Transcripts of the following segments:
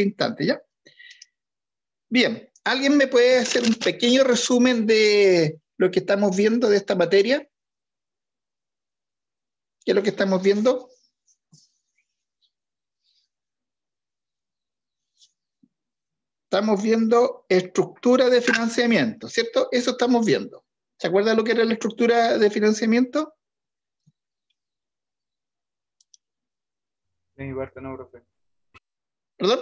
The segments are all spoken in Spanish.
este instante, ¿ya? Bien, ¿alguien me puede hacer un pequeño resumen de lo que estamos viendo de esta materia? ¿Qué es lo que estamos viendo? Estamos viendo estructura de financiamiento, ¿cierto? Eso estamos viendo. ¿Se acuerdan lo que era la estructura de financiamiento? De mi parte no, profe. ¿Perdón?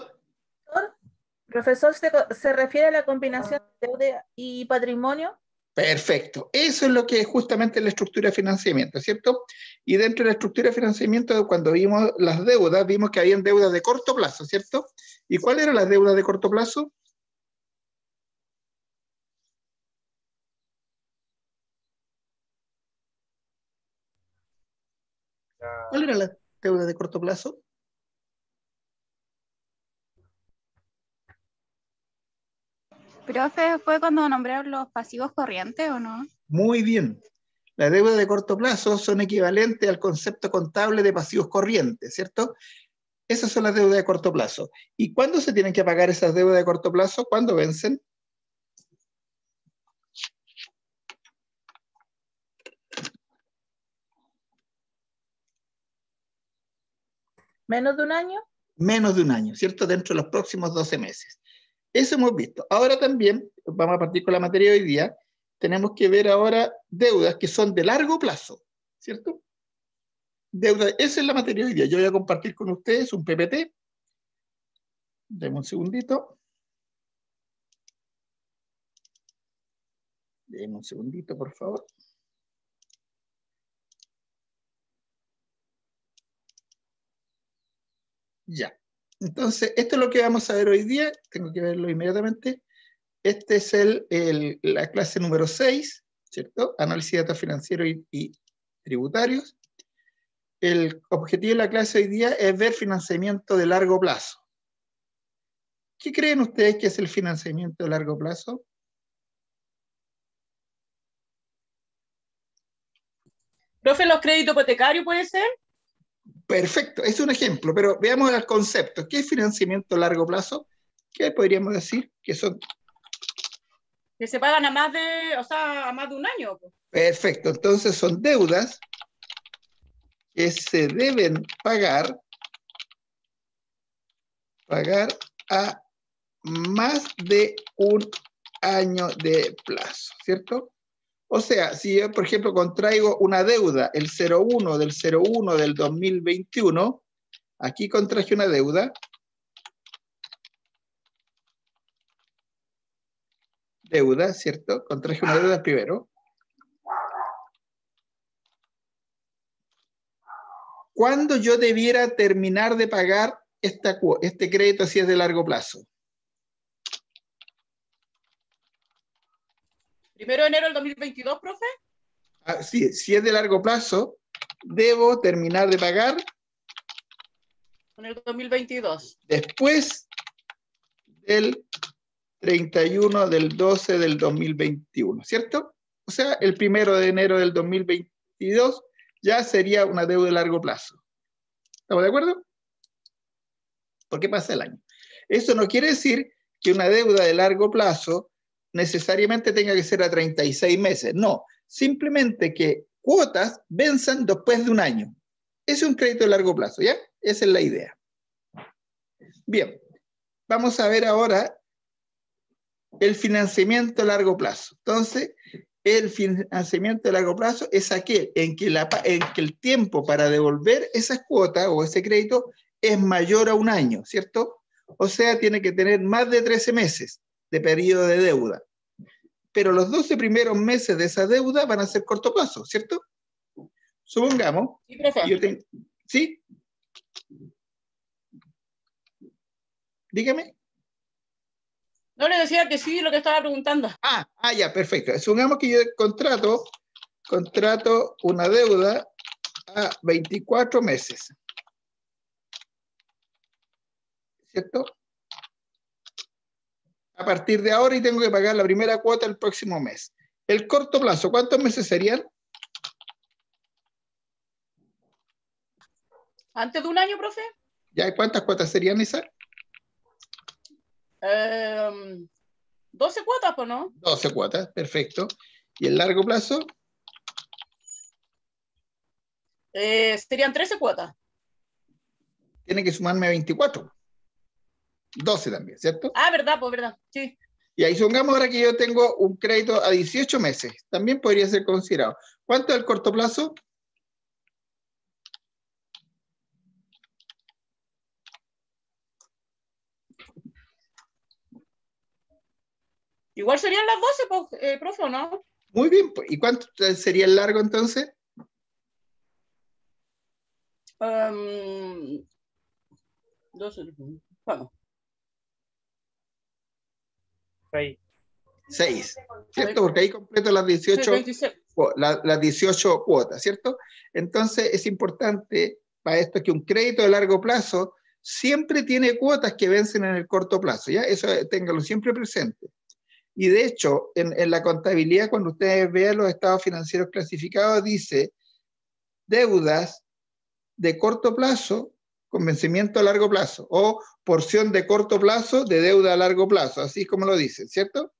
Profesor, ¿se refiere a la combinación de deuda y patrimonio? Perfecto. Eso es lo que es justamente la estructura de financiamiento, ¿cierto? Y dentro de la estructura de financiamiento, cuando vimos las deudas, vimos que habían deudas de corto plazo, ¿cierto? ¿Y cuál era la deuda de corto plazo? ¿Cuál era la deuda de corto plazo? Profe, ¿fue cuando nombraron los pasivos corrientes o no? Muy bien. Las deudas de corto plazo son equivalentes al concepto contable de pasivos corrientes, ¿cierto? Esas son las deudas de corto plazo. ¿Y cuándo se tienen que pagar esas deudas de corto plazo? ¿Cuándo vencen? ¿Menos de un año? Menos de un año, ¿cierto? Dentro de los próximos 12 meses. Eso hemos visto. Ahora también, vamos a partir con la materia de hoy día, tenemos que ver ahora deudas que son de largo plazo, ¿cierto? Deuda, esa es la materia de hoy día. Yo voy a compartir con ustedes un PPT. Deme un segundito. Deme un segundito, por favor. Ya. Entonces, esto es lo que vamos a ver hoy día. Tengo que verlo inmediatamente. Este es la clase número 6, ¿cierto? Análisis de datos financieros y tributarios. El objetivo de la clase hoy día es ver financiamiento de largo plazo. ¿Qué creen ustedes que es el financiamiento de largo plazo? Profe, ¿los créditos hipotecarios puede ser? Perfecto, es un ejemplo, pero veamos el concepto. ¿Qué es financiamiento a largo plazo? ¿Qué podríamos decir? Que son... Que se pagan a más de, o sea, a más de un año. Perfecto, entonces son deudas que se deben pagar a más de un año de plazo, ¿cierto? O sea, si yo, por ejemplo, contraigo una deuda el 01 del 01 del 2021, aquí contraje una deuda, ¿cierto? Contraje una deuda primero. ¿Cuándo yo debiera terminar de pagar este crédito si es de largo plazo? 1 de enero del 2022, profe. Ah, sí, si es de largo plazo, debo terminar de pagar En el 2022. después del 31 del 12 del 2021, ¿cierto? O sea, el 1 de enero del 2022 ya sería una deuda de largo plazo. ¿Estamos de acuerdo? ¿Por qué pasa el año? Eso no quiere decir que una deuda de largo plazo necesariamente tenga que ser a 36 meses. No, simplemente que cuotas venzan después de un año. Ese es un crédito de largo plazo, ¿ya? Esa es la idea. Bien, vamos a ver ahora el financiamiento a largo plazo. Entonces, el financiamiento a largo plazo es aquel en que el tiempo para devolver esas cuotas o ese crédito es mayor a un año, ¿cierto? O sea, tiene que tener más de 13 meses de periodo de deuda. Pero los 12 primeros meses de esa deuda van a ser corto plazo, ¿cierto? Supongamos. Sí, profe. ¿Sí? Dígame. No le decía que sí lo que estaba preguntando. Ya, perfecto. Supongamos que yo contrato una deuda a 24 meses. ¿Cierto? A partir de ahora y tengo que pagar la primera cuota el próximo mes. El corto plazo, ¿cuántos meses serían? ¿Antes de un año, profe? ¿Ya cuántas cuotas serían esas? 12 cuotas, pues, ¿no? 12 cuotas, perfecto. ¿Y el largo plazo? Serían 13 cuotas. Tiene que sumarme 24. 12 también, ¿cierto? Ah, verdad, pues verdad, sí. Y ahí supongamos ahora que yo tengo un crédito a 18 meses. También podría ser considerado. ¿Cuánto es el corto plazo? Igual serían las 12, pues, profe, ¿o no? Muy bien. Pues, ¿y cuánto sería el largo entonces? 12, bueno. 6, ¿cierto? Porque ahí completo las 18, Sí, 26. las 18 cuotas, ¿cierto? Entonces es importante para esto que un crédito de largo plazo siempre tiene cuotas que vencen en el corto plazo, ¿ya? Eso téngalo siempre presente. Y de hecho, en la contabilidad, cuando ustedes vean los estados financieros clasificados, dice deudas de corto plazo con vencimiento a largo plazo, o porción de corto plazo de deuda a largo plazo, así es como lo dice, ¿cierto?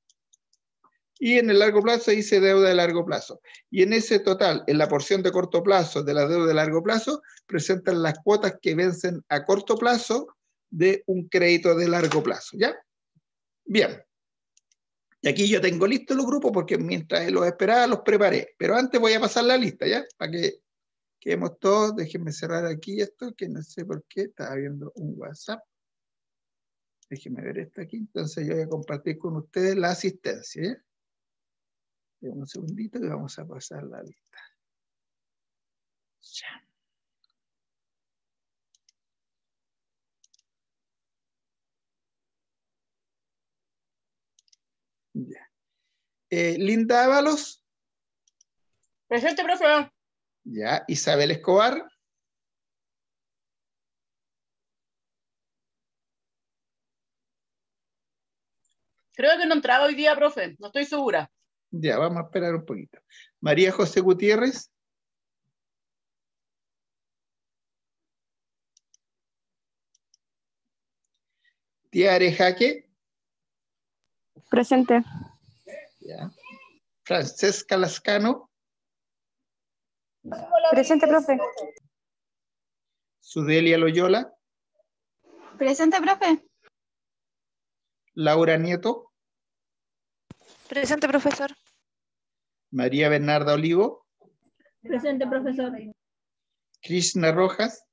Y en el largo plazo dice deuda de largo plazo. Y en ese total, en la porción de corto plazo de la deuda de largo plazo, presentan las cuotas que vencen a corto plazo de un crédito de largo plazo, ¿ya? Bien. Y aquí yo tengo listos los grupos porque mientras los esperaba los preparé. Pero antes voy a pasar la lista, ¿ya? Para que quedemos todos. Déjenme cerrar aquí esto, que no sé por qué. Estaba viendo un WhatsApp. Déjenme ver esto aquí. Entonces yo voy a compartir con ustedes la asistencia, ¿ya? Un segundito que vamos a pasar la lista. Ya. Ya. Linda Ábalos. Presente, profe. Ya. Isabel Escobar. Creo que no entraba hoy día, profe. No estoy segura. Ya, vamos a esperar un poquito. María José Gutiérrez. Tiare Jaque. Presente. Ya. Francesca Lascano. Presente, profe. Sudelia Loyola. Presente, profe. Laura Nieto. Presente, profesor. María Bernarda Olivo. Presente, profesor. Krishna Rojas.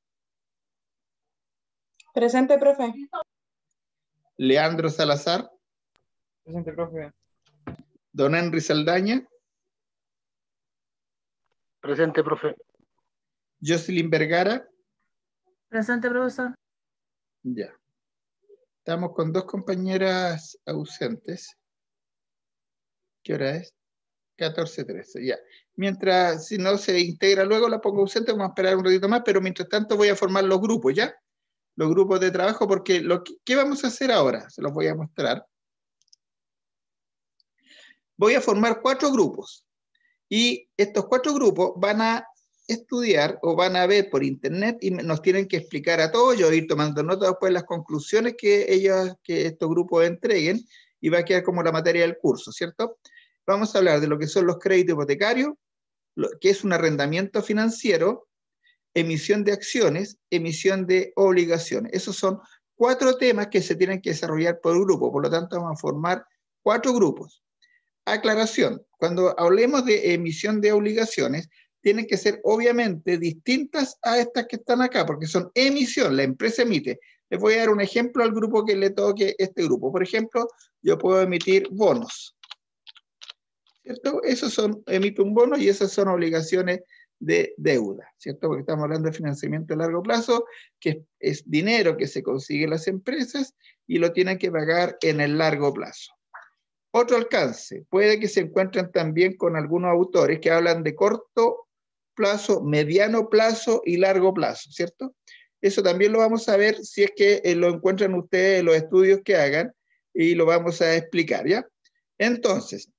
Presente, profe. Leandro Salazar. Presente, profe. Don Henry Saldaña. Presente, profe. Jocelyn Vergara. Presente, profesor. Ya. Estamos con dos compañeras ausentes. ¿Qué hora es? 14:13, ya. Mientras, si no se integra luego, la pongo ausente, vamos a esperar un ratito más, pero mientras tanto voy a formar los grupos, ¿ya? Los grupos de trabajo, porque ¿qué vamos a hacer ahora? Se los voy a mostrar. Voy a formar 4 grupos. Y estos 4 grupos van a estudiar o van a ver por internet y nos tienen que explicar a todos. Yo voy a ir tomando nota después de las conclusiones que estos grupos entreguen y va a quedar como la materia del curso, ¿cierto? Vamos a hablar de lo que son los créditos hipotecarios, que es un arrendamiento financiero, emisión de acciones, emisión de obligaciones. Esos son 4 temas que se tienen que desarrollar por grupo, por lo tanto vamos a formar 4 grupos. Aclaración, cuando hablemos de emisión de obligaciones, tienen que ser obviamente distintas a estas que están acá, porque son emisión, la empresa emite. Les voy a dar un ejemplo al grupo que le toque este grupo. Por ejemplo, yo puedo emitir bonos, ¿cierto? Esos son, emite un bono y esas son obligaciones de deuda, ¿cierto? Porque estamos hablando de financiamiento a largo plazo, que es dinero que se consigue en las empresas y lo tienen que pagar en el largo plazo. Otro alcance, puede que se encuentren también con algunos autores que hablan de corto plazo, mediano plazo y largo plazo, ¿cierto? Eso también lo vamos a ver si es que lo encuentran ustedes en los estudios que hagan y lo vamos a explicar, ¿ya? Entonces,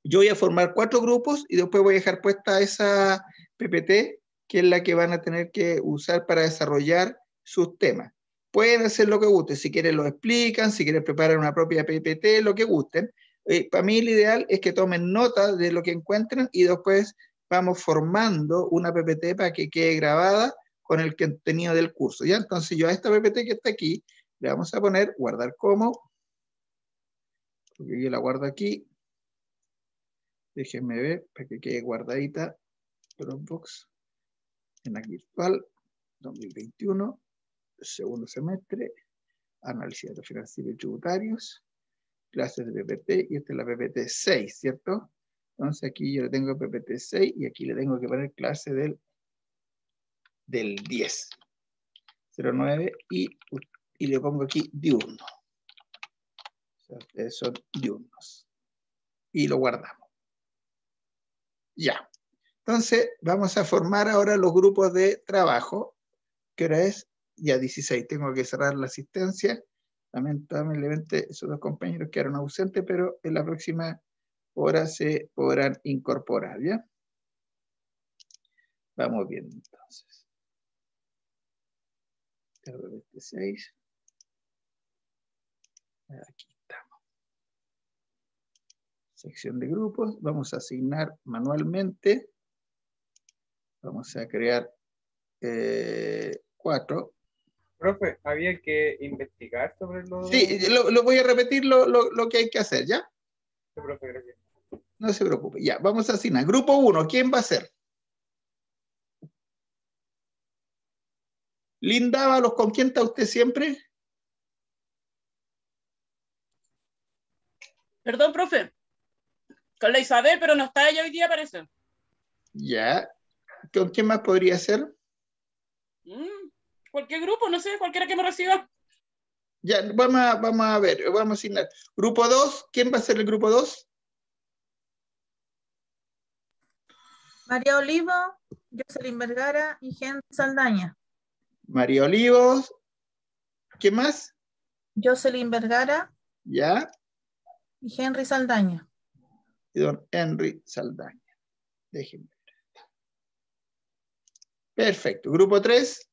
yo voy a formar 4 grupos y después voy a dejar puesta esa PPT, que es la que van a tener que usar para desarrollar sus temas. pueden hacer lo que gusten. Si quieren lo explican, si quieren preparar una propia PPT, lo que gusten. Para mí lo ideal es que tomen nota de lo que encuentren y después vamos formando una PPT para que quede grabada con el contenido del curso. ¿Ya? Entonces yo a esta PPT que está aquí le vamos a poner guardar como, porque yo la guardo aquí. Déjenme ver para que quede guardadita. Dropbox, en la virtual, 2021, segundo semestre, análisis de datos financieros y tributarios, clases de PPT, y esta es la PPT 6, ¿cierto? Entonces aquí yo le tengo PPT 6 y aquí le tengo que poner clase del 10, 09 y le pongo aquí diurno. O sea, ustedes son diurnos. Y lo guardamos. Ya. Entonces, vamos a formar ahora los grupos de trabajo. ¿Qué hora es? Ya 16. Tengo que cerrar la asistencia. Lamentablemente, esos dos compañeros quedaron ausentes, pero en la próxima hora se podrán incorporar, ¿ya? Vamos viendo entonces. Este 6. Aquí estamos. Sección de grupos. Vamos a asignar manualmente. Vamos a crear 4. Profe, había que investigar sobre los... Sí, lo voy a repetir lo que hay que hacer, ¿ya? Sí, profe, gracias. No se preocupe. Ya, vamos a asignar. Grupo 1, ¿quién va a ser? Linda Ábalos, ¿con quién está usted siempre? Perdón, profe. Con la Isabel, pero no está ella hoy día, parece. Ya. ¿Con quién más podría ser? Cualquier grupo, no sé, cualquiera que me reciba. Ya, vamos a ver, vamos a asignar. Grupo 2, ¿quién va a ser el grupo 2? María Olivo, Jocelyn Vergara y Henry Saldaña. María Olivos. ¿Quién más? Jocelyn Vergara Ya. y Henry Saldaña. Y don Henry Saldaña. Déjenme ver. Perfecto. Grupo 3.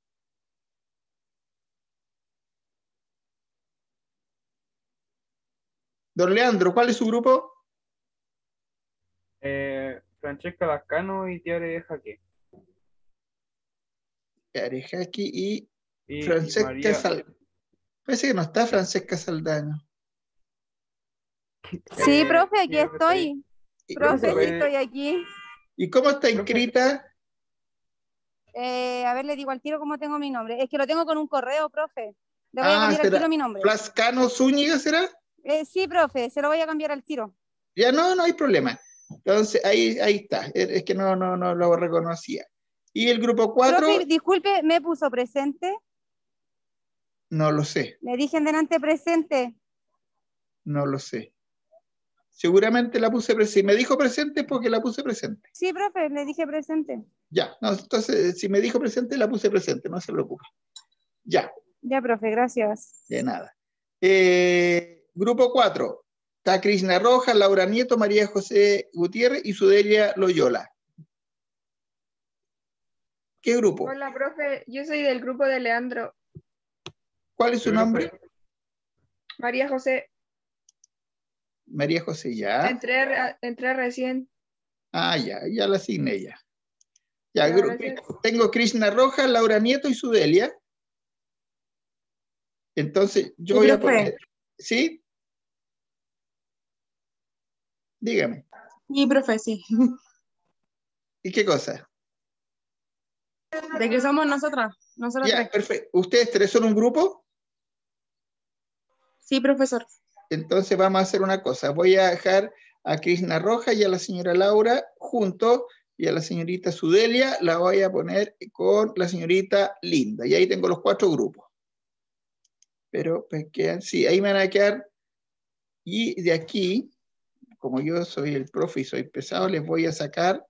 Don Leandro, ¿cuál es su grupo? Francesca Lascano y Tiare Jaque. Arejaki y Y Francesca María... Saldaña. Parece que no está Francesca Saldaña. Sí, profe, aquí sí, estoy. Profe, sí estoy aquí. ¿Y cómo está inscrita? A ver, le digo al tiro cómo tengo mi nombre. Es que lo tengo con un correo, profe. Le voy a cambiar al ¿será tiro mi nombre. Flascano Zúñiga será? Sí, profe, se lo voy a cambiar al tiro. Ya no hay problema. Entonces, ahí está. Es que no lo reconocía. ¿Y el grupo 4? Profe, disculpe, ¿me puso presente? No lo sé. Le dije en delante presente. No lo sé. Seguramente la puse presente. Si me dijo presente es porque la puse presente. Sí, profe, le dije presente. Ya, no, entonces si me dijo presente la puse presente, no se preocupe. Ya. Ya, profe, gracias. De nada. Grupo 4. Está Krishna Rojas, Laura Nieto, María José Gutiérrez y Sudelia Loyola. ¿Qué grupo? Hola, profe. Yo soy del grupo de Leandro. ¿Cuál es su nombre? María José. María José, ya. Entré recién. Ah, ya la asigné ya. Ya, Ya, gracias. tengo Krishna Rojas, Laura Nieto y Sudelia. Entonces, yo voy a poner... ¿Sí? Dígame. Sí, profe, sí. ¿Y qué cosa? ¿De qué somos nosotras? Nosotras Ya, tres. perfecto. ¿Ustedes tres son un grupo? Sí, profesor. Entonces vamos a hacer una cosa. Voy a dejar a Krishna Rojas y a la señora Laura juntos y a la señorita Sudelia la voy a poner con la señorita Linda. Y ahí tengo los 4 grupos. Pero pues quedan, sí, ahí me van a quedar. Y de aquí, como yo soy el profe y soy pesado, les voy a sacar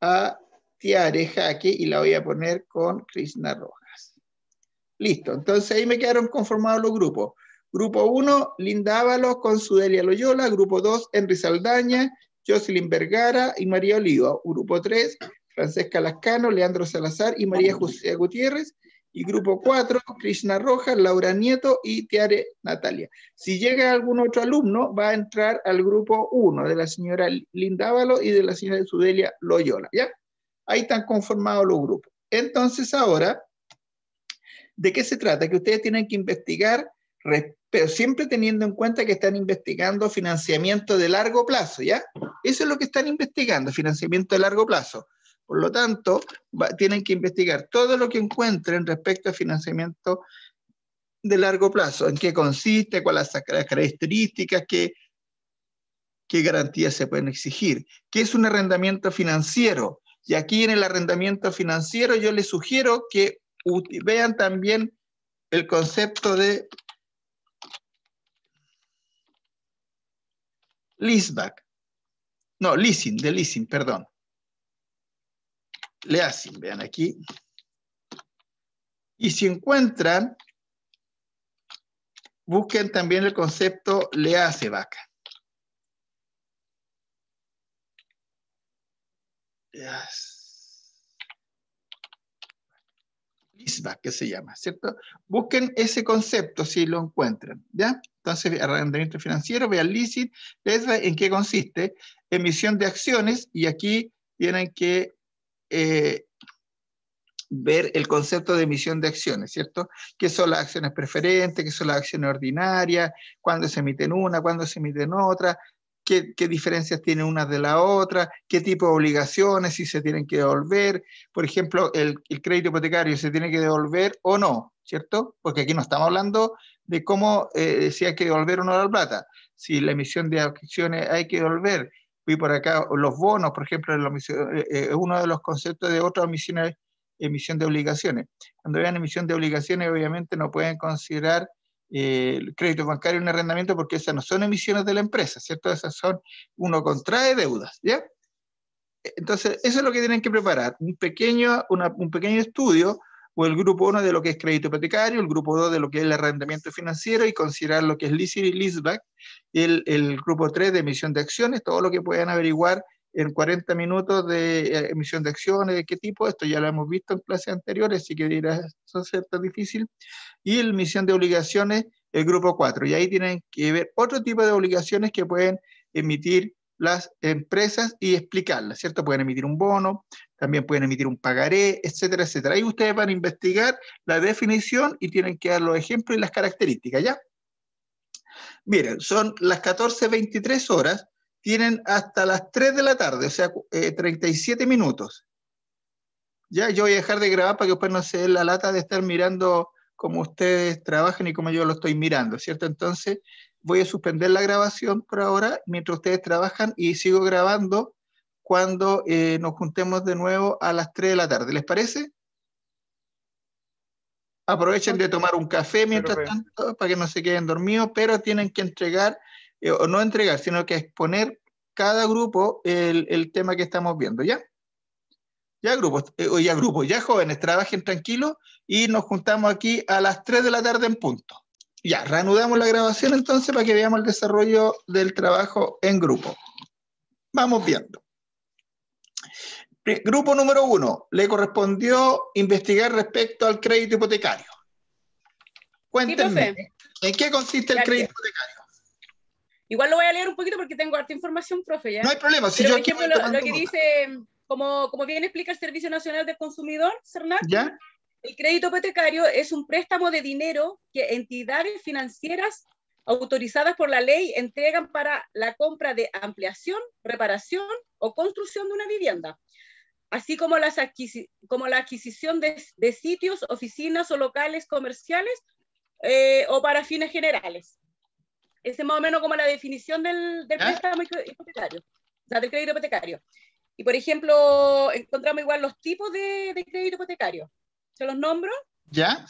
a Tiare Jaque y la voy a poner con Krishna Rojas. Listo, entonces ahí me quedaron conformados los grupos. Grupo 1, Linda Ábalos con Sudelia Loyola. Grupo 2, Henry Saldaña, Jocelyn Vergara y María Oliva. Grupo 3, Francesca Lascano, Leandro Salazar y María José Gutiérrez. Y grupo 4, Krishna Rojas, Laura Nieto y Tiare Natalia. Si llega algún otro alumno, va a entrar al grupo 1 de la señora Linda Ávalo y de la señora Sudelia Loyola, ¿ya? Ahí están conformados los grupos. Entonces ahora, ¿de qué se trata? Que ustedes tienen que investigar, pero siempre teniendo en cuenta que están investigando financiamiento de largo plazo, ¿ya? Eso es lo que están investigando, financiamiento de largo plazo. Por lo tanto, tienen que investigar todo lo que encuentren respecto a financiamiento de largo plazo, en qué consiste, cuáles son las características, qué garantías se pueden exigir, qué es un arrendamiento financiero. Y aquí en el arrendamiento financiero yo les sugiero que vean también el concepto de leaseback. No, leasing, perdón. Leasing, vean aquí. Y si encuentran, busquen también el concepto leaseback. Leaseback, que se llama, ¿cierto? Busquen ese concepto si lo encuentran, ¿ya? Entonces, arrendamiento financiero, vean leasing, en qué consiste, emisión de acciones, y aquí tienen que ver el concepto de emisión de acciones, ¿cierto? ¿Qué son las acciones preferentes? ¿Qué son las acciones ordinarias? ¿Cuándo se emiten una? ¿Cuándo se emiten otra? ¿Qué diferencias tiene una de la otra? ¿Qué tipo de obligaciones? Si se tienen que devolver. Por ejemplo, el crédito hipotecario se tiene que devolver o no, ¿cierto? Porque aquí no estamos hablando de cómo si hay que devolver o no la plata. Si la emisión de acciones hay que devolver. Y por acá los bonos, por ejemplo, es uno de los conceptos de otras emisión de obligaciones. Cuando vean emisión de obligaciones, obviamente no pueden considerar el crédito bancario y un arrendamiento porque esas no son emisiones de la empresa, ¿cierto? Esas son, uno contrae deudas, ¿ya? Entonces, eso es lo que tienen que preparar, un pequeño estudio, o el grupo 1 de lo que es crédito hipotecario, el grupo 2 de lo que es el arrendamiento financiero, y considerar lo que es leasing y leaseback, el grupo 3 de emisión de acciones, todo lo que puedan averiguar en 40 minutos de emisión de acciones, de qué tipo, esto ya lo hemos visto en clases anteriores, así que dirá, eso es tan difícil, y la emisión de obligaciones, el grupo 4, y ahí tienen que ver otro tipo de obligaciones que pueden emitir las empresas y explicarlas, ¿cierto? Pueden emitir un bono, también pueden emitir un pagaré, etcétera, etcétera. Ahí ustedes van a investigar la definición y tienen que dar los ejemplos y las características, ¿ya? Miren, son las 14:23 horas, tienen hasta las 3 de la tarde, o sea, 37 minutos. Ya, yo voy a dejar de grabar para que después no se dé la lata de estar mirando cómo ustedes trabajan y cómo yo lo estoy mirando, ¿cierto? Entonces, voy a suspender la grabación por ahora mientras ustedes trabajan y sigo grabando cuando nos juntemos de nuevo a las 3 de la tarde. ¿Les parece? Aprovechen de tomar un café mientras tanto para que no se queden dormidos, pero tienen que entregar, o no entregar, sino que exponer cada grupo el tema que estamos viendo, ¿ya? Ya grupos, ya jóvenes, trabajen tranquilos y nos juntamos aquí a las 3 de la tarde en punto. Ya, reanudamos la grabación entonces para que veamos el desarrollo del trabajo en grupo. Vamos viendo. Grupo número 1, le correspondió investigar respecto al crédito hipotecario. Cuéntenme, Sí, ¿en qué consiste el crédito hipotecario? Igual lo voy a leer un poquito porque tengo harta información, profe, ya. No hay problema. Si pero, yo por ejemplo, lo que dice, como bien explica el Servicio Nacional del Consumidor, CERNAC, ¿ya? El crédito hipotecario es un préstamo de dinero que entidades financieras autorizadas por la ley entregan para la compra de ampliación, reparación o construcción de una vivienda, así como la adquisición de sitios, oficinas o locales comerciales o para fines generales. Esa es más o menos como la definición del préstamo hipotecario, o sea, del crédito hipotecario. Y, por ejemplo, encontramos igual los tipos de crédito hipotecario. ¿Se los nombro? ¿Ya?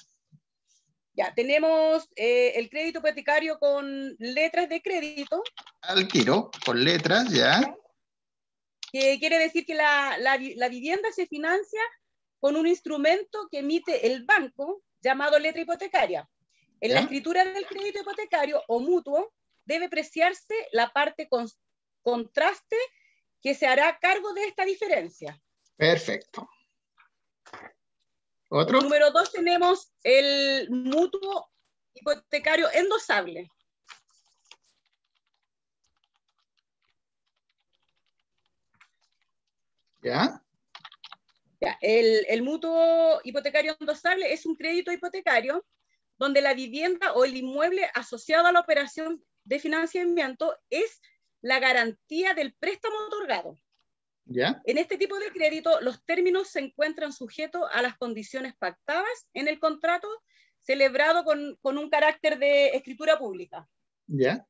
Ya, tenemos el crédito hipotecario con letras de crédito. Al tiro, con letras, ¿ya? Que quiere decir que la vivienda se financia con un instrumento que emite el banco llamado letra hipotecaria. En la escritura del crédito hipotecario o mutuo debe preciarse la parte contraste que se hará cargo de esta diferencia. Perfecto. ¿Otro? Número 2 tenemos el mutuo hipotecario endosable. ¿Ya? Ya, el mutuo hipotecario endosable es un crédito hipotecario donde la vivienda o el inmueble asociado a la operación de financiamiento es la garantía del préstamo otorgado. ¿Ya? En este tipo de crédito, los términos se encuentran sujetos a las condiciones pactadas en el contrato celebrado con un carácter de escritura pública. ¿Ya?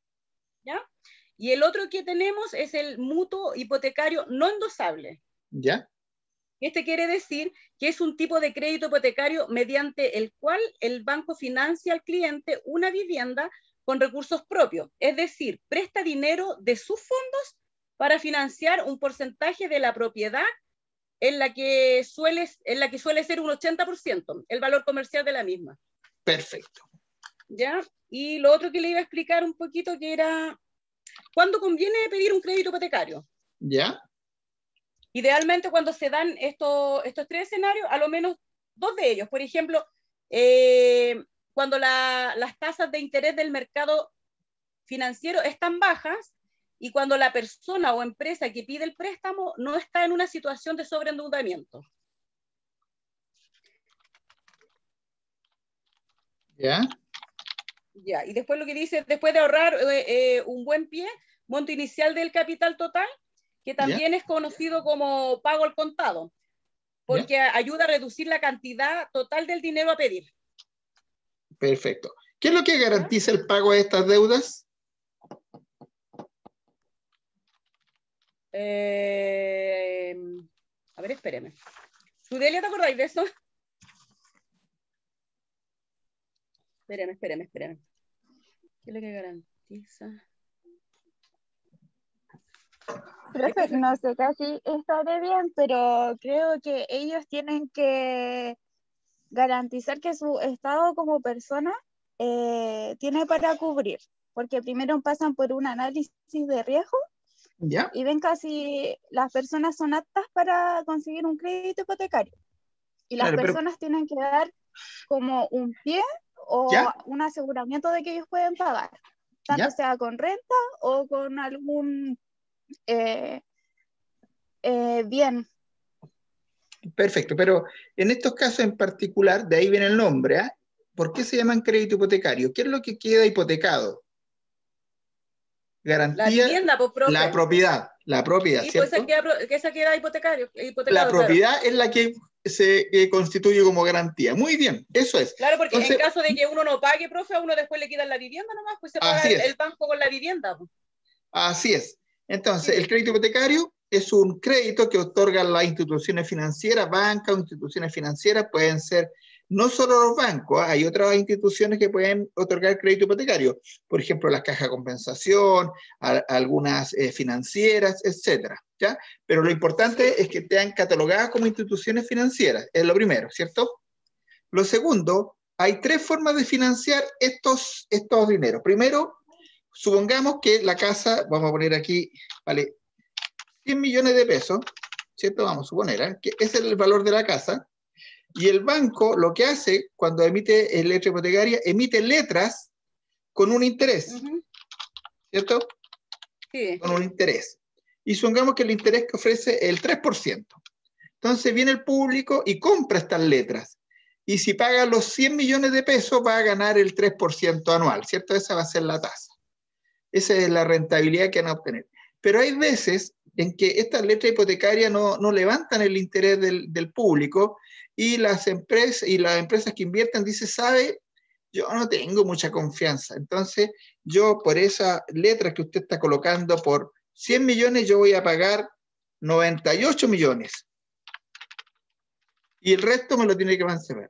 ¿Ya? Y el otro que tenemos es el mutuo hipotecario no endosable. ¿Ya? Este quiere decir que es un tipo de crédito hipotecario mediante el cual el banco financia al cliente una vivienda con recursos propios, es decir, presta dinero de sus fondos para financiar un porcentaje de la propiedad en la que suele ser un 80%, el valor comercial de la misma. Perfecto. ¿Ya? Y lo otro que le iba a explicar un poquito que era, ¿cuándo conviene pedir un crédito hipotecario? ¿Ya? Idealmente cuando se dan estos tres escenarios, a lo menos dos de ellos. Por ejemplo, cuando las tasas de interés del mercado financiero están bajas y cuando la persona o empresa que pide el préstamo no está en una situación de sobreendeudamiento. ¿Ya? Ya, y después lo que dice, después de ahorrar un buen pie, monto inicial del capital total, que también es conocido como pago al contado, porque ayuda a reducir la cantidad total del dinero a pedir. Perfecto. ¿Qué es lo que garantiza el pago de estas deudas? A ver, espéreme. ¿Sudelia, te acordáis de eso? Espéreme. ¿Qué es lo que garantiza? Profe, no sé casi estaré bien, pero creo que ellos tienen que garantizar que su estado como persona tiene para cubrir, porque primero pasan por un análisis de riesgo ¿Ya? y ven si las personas son aptas para conseguir un crédito hipotecario. Y las Claro, personas tienen que dar como un pie o ¿Ya? un aseguramiento de que ellos pueden pagar, tanto ¿Ya? sea con renta o con algún bien. Perfecto, pero en estos casos en particular, de ahí viene el nombre, ¿ah? ¿Por qué se llaman crédito hipotecario? ¿Qué es lo que queda hipotecado? La Garantía, vivienda, pues, profe. la propiedad, Sí, pues ¿cierto? esa queda hipotecado, La claro. propiedad es la que se constituye como garantía. Muy bien, eso es. Claro, porque Entonces, en caso de que uno no pague, profe, a uno después le quitan la vivienda nomás, pues se paga así es. el banco con la vivienda. Pues. Así es. Entonces, Sí. el crédito hipotecario es un crédito que otorgan las instituciones financieras, bancas o instituciones financieras, pueden ser no solo los bancos, hay otras instituciones que pueden otorgar crédito hipotecario, por ejemplo, las cajas de compensación, algunas financieras, etcétera, ¿ya? Pero lo importante es que estén catalogadas como instituciones financieras, es lo primero, ¿cierto? Lo segundo, hay tres formas de financiar estos dineros. Primero, supongamos que la casa, vamos a poner aquí, vale 100 millones de pesos, ¿cierto? Vamos a suponer, que ese es el valor de la casa, y el banco lo que hace cuando emite letra hipotecaria, emite letras con un interés, ¿cierto? Sí. Con un interés. Y supongamos que el interés que ofrece es el 3%. Entonces viene el público y compra estas letras. Y si paga los 100 millones de pesos, va a ganar el 3% anual, ¿cierto? Esa va a ser la tasa. Esa es la rentabilidad que van a obtener. Pero hay veces en que estas letras hipotecarias no levantan el interés del público y las empresas que invierten dicen, ¿sabe? Yo no tengo mucha confianza. Entonces, yo por esa letra que usted está colocando por 100 millones, yo voy a pagar 98 millones. Y el resto me lo tiene que cancelar.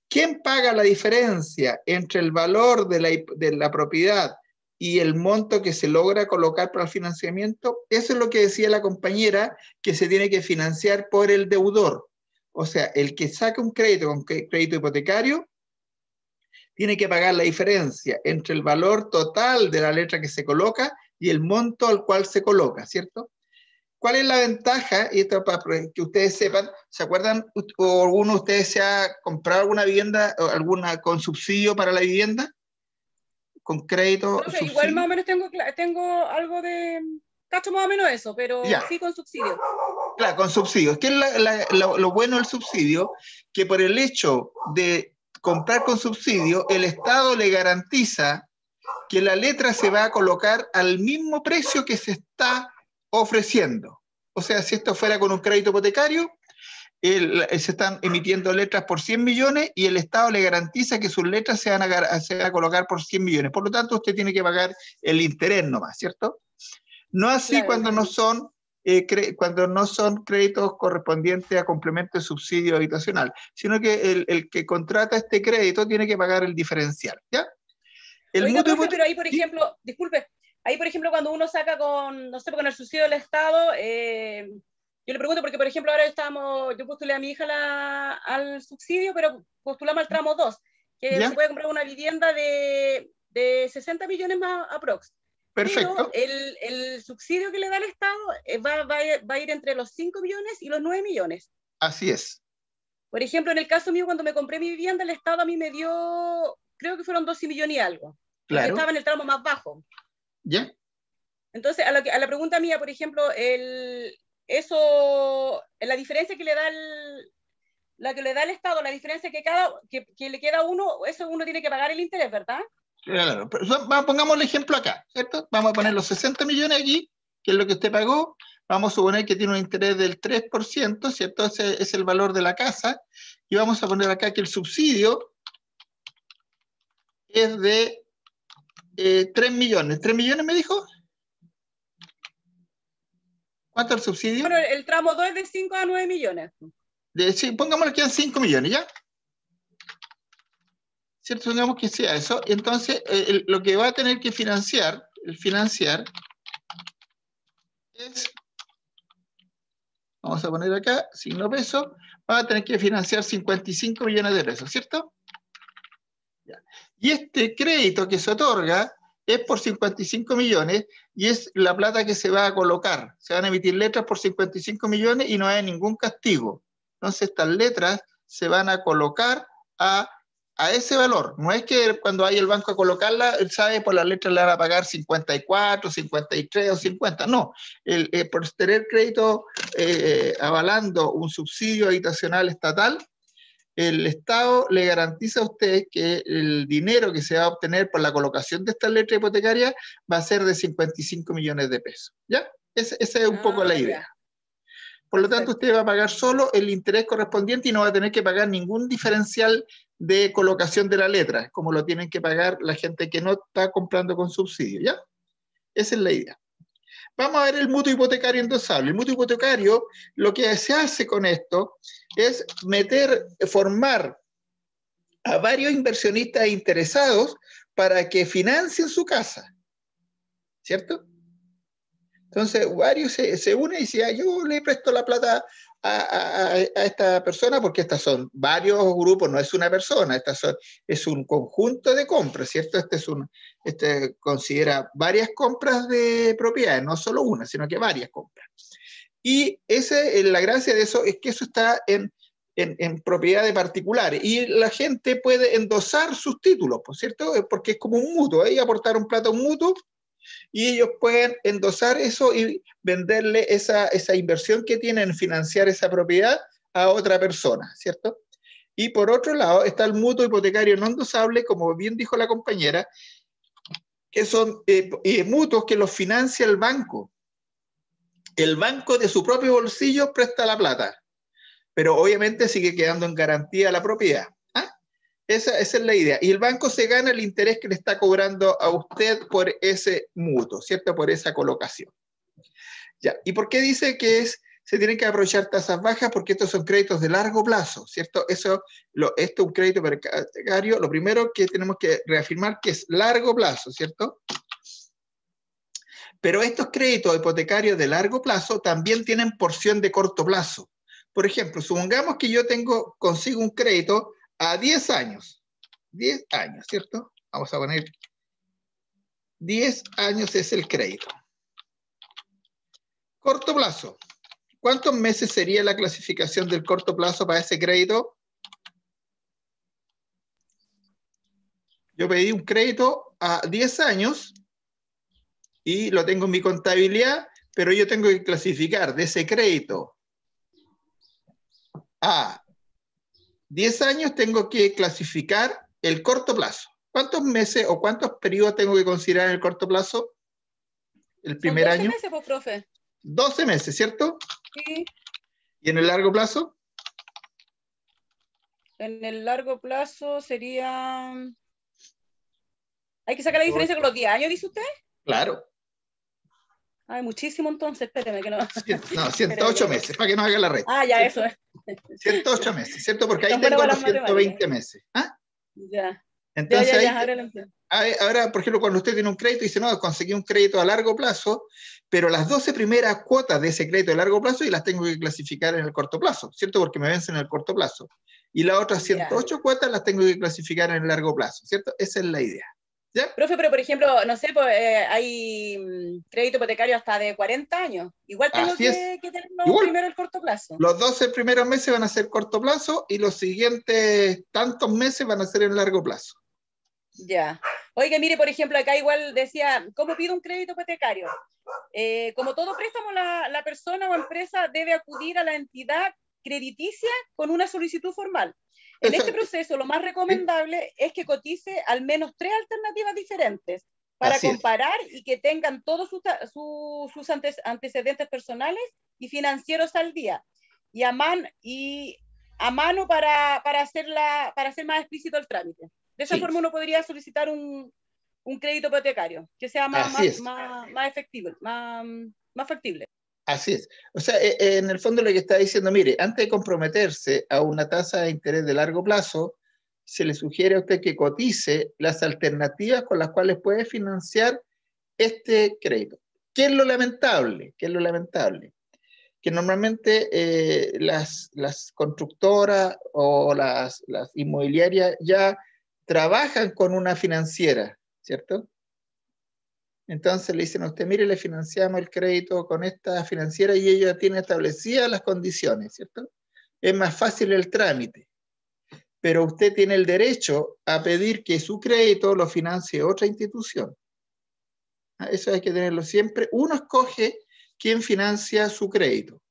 ¿Quién paga la diferencia entre el valor de la propiedad y el monto que se logra colocar para el financiamiento? Eso es lo que decía la compañera, que se tiene que financiar por el deudor. O sea, el que saca un crédito con crédito hipotecario tiene que pagar la diferencia entre el valor total de la letra que se coloca y el monto al cual se coloca, ¿cierto? ¿Cuál es la ventaja? Y esto para que ustedes sepan, ¿se acuerdan o alguno de ustedes se ha comprado alguna vivienda o alguna con subsidio para la vivienda? ¿Con crédito, Profe, igual subsidio? más o menos tengo algo de, cacho más o menos eso, pero Ya. sí con subsidio. Claro, con subsidios. ¿Qué es lo bueno del subsidio? Que por el hecho de comprar con subsidio, el Estado le garantiza que la letra se va a colocar al mismo precio que se está ofreciendo. O sea, si esto fuera con un crédito hipotecario, se están emitiendo letras por 100 millones y el Estado le garantiza que sus letras se van a colocar por 100 millones. Por lo tanto, usted tiene que pagar el interés nomás, ¿cierto? No así Claro. cuando no son créditos correspondientes a complemento de subsidio habitacional, sino que el que contrata este crédito tiene que pagar el diferencial, ¿ya? Oiga, profe, pero ahí, por ejemplo, disculpe, ahí, por ejemplo, cuando uno saca con, no sé, con el subsidio del Estado, yo le pregunto porque, por ejemplo, ahora yo postulé a mi hija al subsidio, pero postulamos al tramo 2, que ¿Ya? se puede comprar una vivienda de 60 millones más aprox. Perfecto. Pero el subsidio que le da el Estado va a ir entre los 5 millones y los 9 millones. Así es. Por ejemplo, en el caso mío, cuando me compré mi vivienda, el Estado a mí me dio, creo que fueron 12 millones y algo. Porque Claro. estaba en el tramo más bajo. ¿Ya? Entonces, a la pregunta mía, por ejemplo, la diferencia que le da la que le da el Estado, la diferencia que le queda a uno, eso uno tiene que pagar el interés, ¿verdad? Claro. Pero pongamos el ejemplo acá, ¿cierto? Vamos a poner los 60 millones aquí, que es lo que usted pagó. Vamos a suponer que tiene un interés del 3%, ¿cierto? Ese es el valor de la casa. Y vamos a poner acá que el subsidio es de 3 millones. ¿3 millones me dijo? ¿Cuánto es el subsidio? Bueno, el tramo 2 es de 5 a 9 millones. Sí, pongámosle que quedan 5 millones, ¿ya? ¿Cierto? Supongamos que sea eso. Entonces, lo que va a tener que financiar es, vamos a poner acá, signo peso, va a tener que financiar 55 millones de pesos, ¿cierto? Ya. Y este crédito que se otorga es por 55 millones y es la plata que se va a colocar. Se van a emitir letras por 55 millones y no hay ningún castigo. Entonces, estas letras se van a colocar a ese valor. No es que cuando vaya el banco a colocarla, él sabe por las letras le van a pagar 54, 53 o 50. No, por tener crédito avalando un subsidio habitacional estatal, el Estado le garantiza a usted que el dinero que se va a obtener por la colocación de esta letra hipotecaria va a ser de 55 millones de pesos. ¿Ya? Esa es un poco la idea. Ya. Por lo tanto, usted va a pagar solo el interés correspondiente y no va a tener que pagar ningún diferencial de colocación de la letra, como lo tienen que pagar la gente que no está comprando con subsidio, ¿ya? Esa es la idea. Vamos a ver el mutuo hipotecario endosable. El mutuo hipotecario, lo que se hace con esto es formar a varios inversionistas interesados para que financien su casa, ¿cierto? Entonces, varios se unen y dicen, yo le presto la plata a esta persona, porque estas son varios grupos, no es una persona, es un conjunto de compras, ¿cierto? Este considera varias compras de propiedades, no solo una, sino que varias compras. Y la gracia de eso es que eso está en propiedad de particulares, y la gente puede endosar sus títulos, ¿cierto? Porque es como un mutuo, ahí aportar un plata a un mutuo, y ellos pueden endosar eso y venderle esa inversión que tienen en financiar esa propiedad a otra persona, ¿cierto? Y por otro lado está el mutuo hipotecario no endosable, como bien dijo la compañera, que son mutuos que los financia el banco. El banco de su propio bolsillo presta la plata, pero obviamente sigue quedando en garantía la propiedad. Esa es la idea. Y el banco se gana el interés que le está cobrando a usted por ese mutuo, ¿cierto? Por esa colocación. Ya. ¿Y por qué dice que se tienen que aprovechar tasas bajas? Porque estos son créditos de largo plazo, ¿cierto? Esto es un crédito hipotecario. Lo primero que tenemos que reafirmar que es largo plazo, ¿cierto? Pero estos créditos hipotecarios de largo plazo también tienen porción de corto plazo. Por ejemplo, supongamos que yo consigo un crédito a 10 años. 10 años, ¿cierto? Vamos a poner 10 años es el crédito. Corto plazo. ¿Cuántos meses sería la clasificación del corto plazo para ese crédito? Yo pedí un crédito a 10 años y lo tengo en mi contabilidad, pero yo tengo que clasificar de ese crédito a 10 años, tengo que clasificar el corto plazo. ¿Cuántos meses o cuántos periodos tengo que considerar en el corto plazo? El primer Son 12 año. meses, pues, profe. 12 meses, ¿cierto? Sí. ¿Y en el largo plazo? En el largo plazo sería... ¿Hay que sacar la diferencia con los 10 años, dice usted? Claro. Ay, muchísimo entonces, espéreme que no... No, 108 meses, para que no haga la red. Ah, ya, eso es. 108 meses, ¿cierto? Porque ahí Son buenas tengo para los las 120 matemáticas. meses. ¿Ah? Ya. Entonces, Ya, ahora lo entiendo. ahora, por ejemplo, cuando usted tiene un crédito y dice, no, conseguí un crédito a largo plazo, pero las 12 primeras cuotas de ese crédito a largo plazo y las tengo que clasificar en el corto plazo, ¿cierto? Porque me vencen en el corto plazo. Y las otras 108 cuotas las tengo que clasificar en el largo plazo, ¿cierto? Esa es la idea. ¿Ya? Profe, pero por ejemplo, no sé, pues, hay crédito hipotecario hasta de 40 años. Igual tengo Así es. que tenerlo Igual. primero el corto plazo. Los 12 primeros meses van a ser corto plazo y los siguientes tantos meses van a ser en largo plazo. Ya. Oiga, mire, por ejemplo, acá igual decía, ¿cómo pido un crédito hipotecario? Como todo préstamo, la persona o empresa debe acudir a la entidad crediticia con una solicitud formal. En este proceso, lo más recomendable es que cotice al menos 3 alternativas diferentes para Así es. comparar y que tengan todos sus antecedentes personales y financieros al día. Y a mano para hacer más explícito el trámite. De esa Sí. forma uno podría solicitar un crédito hipotecario que sea más efectivo, más factible. Así es. O sea, en el fondo lo que está diciendo, mire, antes de comprometerse a una tasa de interés de largo plazo, se le sugiere a usted que cotice las alternativas con las cuales puede financiar este crédito. ¿Qué es lo lamentable? ¿Qué es lo lamentable? Que normalmente las constructoras o las inmobiliarias ya trabajan con una financiera, ¿cierto? Entonces le dicen a usted, mire, le financiamos el crédito con esta financiera y ella tiene establecidas las condiciones, ¿cierto? Es más fácil el trámite, pero usted tiene el derecho a pedir que su crédito lo financie otra institución. Eso hay que tenerlo siempre. Uno escoge quién financia su crédito,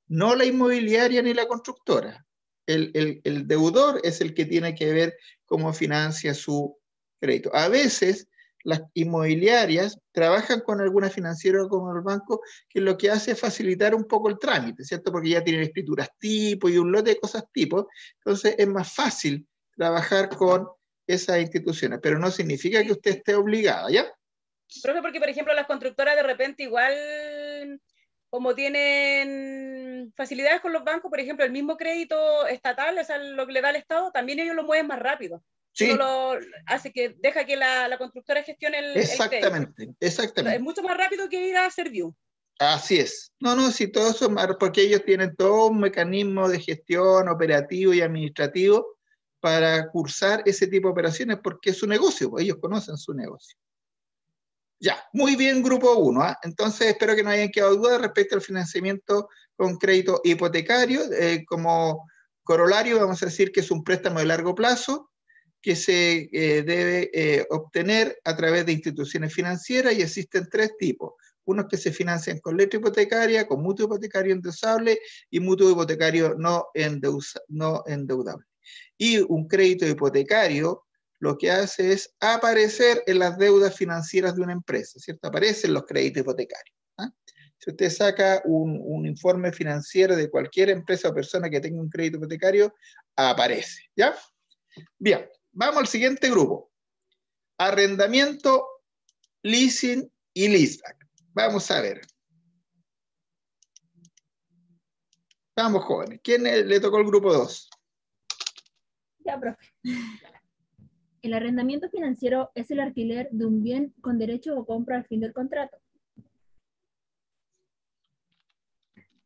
no la inmobiliaria ni la constructora. El deudor es el que tiene que ver cómo financia su crédito. A veces las inmobiliarias trabajan con alguna financiera o con el banco que lo que hace es facilitar un poco el trámite, ¿cierto? Porque ya tienen escrituras tipo y un lote de cosas tipo, entonces es más fácil trabajar con esas instituciones, pero no significa que usted esté obligada, ¿ya? Profe, porque por ejemplo las constructoras de repente igual, como tienen facilidades con los bancos, por ejemplo el mismo crédito estatal, o sea, lo que le da el Estado, también ellos lo mueven más rápido. Sí. Uno lo hace que deja que la constructora gestione el Exactamente, crédito. exactamente. Es mucho más rápido que ir a Serviu. Así es. No, sí, todo eso, porque ellos tienen todo un mecanismo de gestión operativo y administrativo para cursar ese tipo de operaciones, porque es su negocio, pues ellos conocen su negocio. Ya, muy bien, grupo 1. Entonces, espero que no hayan quedado dudas respecto al financiamiento con crédito hipotecario. Como corolario, vamos a decir que es un préstamo de largo plazo que se debe obtener a través de instituciones financieras y existen 3 tipos. Unos que se financian con letra hipotecaria, con mutuo hipotecario endeudable y mutuo hipotecario no endeudable. Y un crédito hipotecario lo que hace es aparecer en las deudas financieras de una empresa, ¿cierto? Aparecen los créditos hipotecarios. Si usted saca un informe financiero de cualquier empresa o persona que tenga un crédito hipotecario, aparece, ¿ya? Bien, vamos al siguiente grupo. Arrendamiento, leasing y leaseback. Vamos a ver. Vamos, jóvenes. ¿Quién le tocó el grupo 2? Ya, profe. El arrendamiento financiero es el alquiler de un bien con derecho o compra al fin del contrato.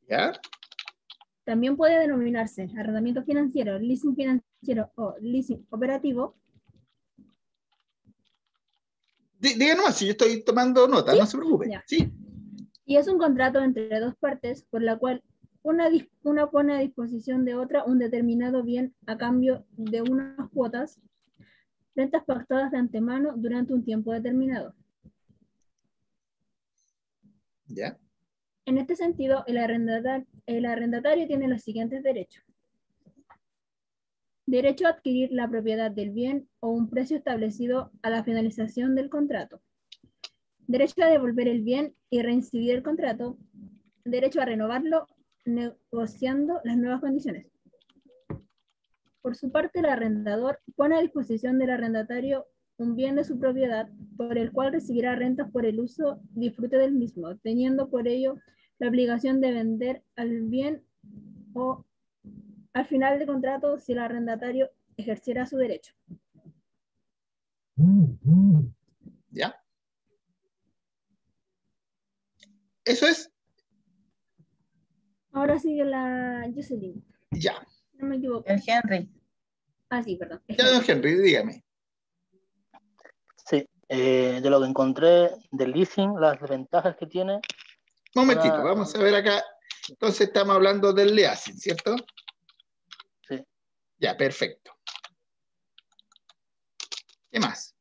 ¿Ya? También puede denominarse arrendamiento financiero, leasing financiero o leasing operativo. Diga nomás, si yo estoy tomando nota, ¿Sí? no se preocupe. Ya. ¿Sí? Y es un contrato entre dos partes por la cual una pone a disposición de otra un determinado bien a cambio de unas cuotas, rentas pactadas de antemano durante un tiempo determinado. ¿Ya? En este sentido, el arrendatario tiene los siguientes derechos. Derecho a adquirir la propiedad del bien o un precio establecido a la finalización del contrato. Derecho a devolver el bien y reincidir el contrato. Derecho a renovarlo negociando las nuevas condiciones. Por su parte, el arrendador pone a disposición del arrendatario un bien de su propiedad por el cual recibirá rentas por el uso y disfrute del mismo, teniendo por ello la obligación de vender al bien o al final del contrato si el arrendatario ejerciera su derecho. ¿Ya? Eso es. Ahora sigue la Jocelyn. Ya. No me equivoco. El Henry. Ah, sí, perdón. Ya, don Henry, dígame. Sí, de lo que encontré del leasing, las desventajas que tiene. Momentito, vamos a ver acá. Entonces estamos hablando del leasing, ¿cierto? Sí. Ya, perfecto. ¿Qué más?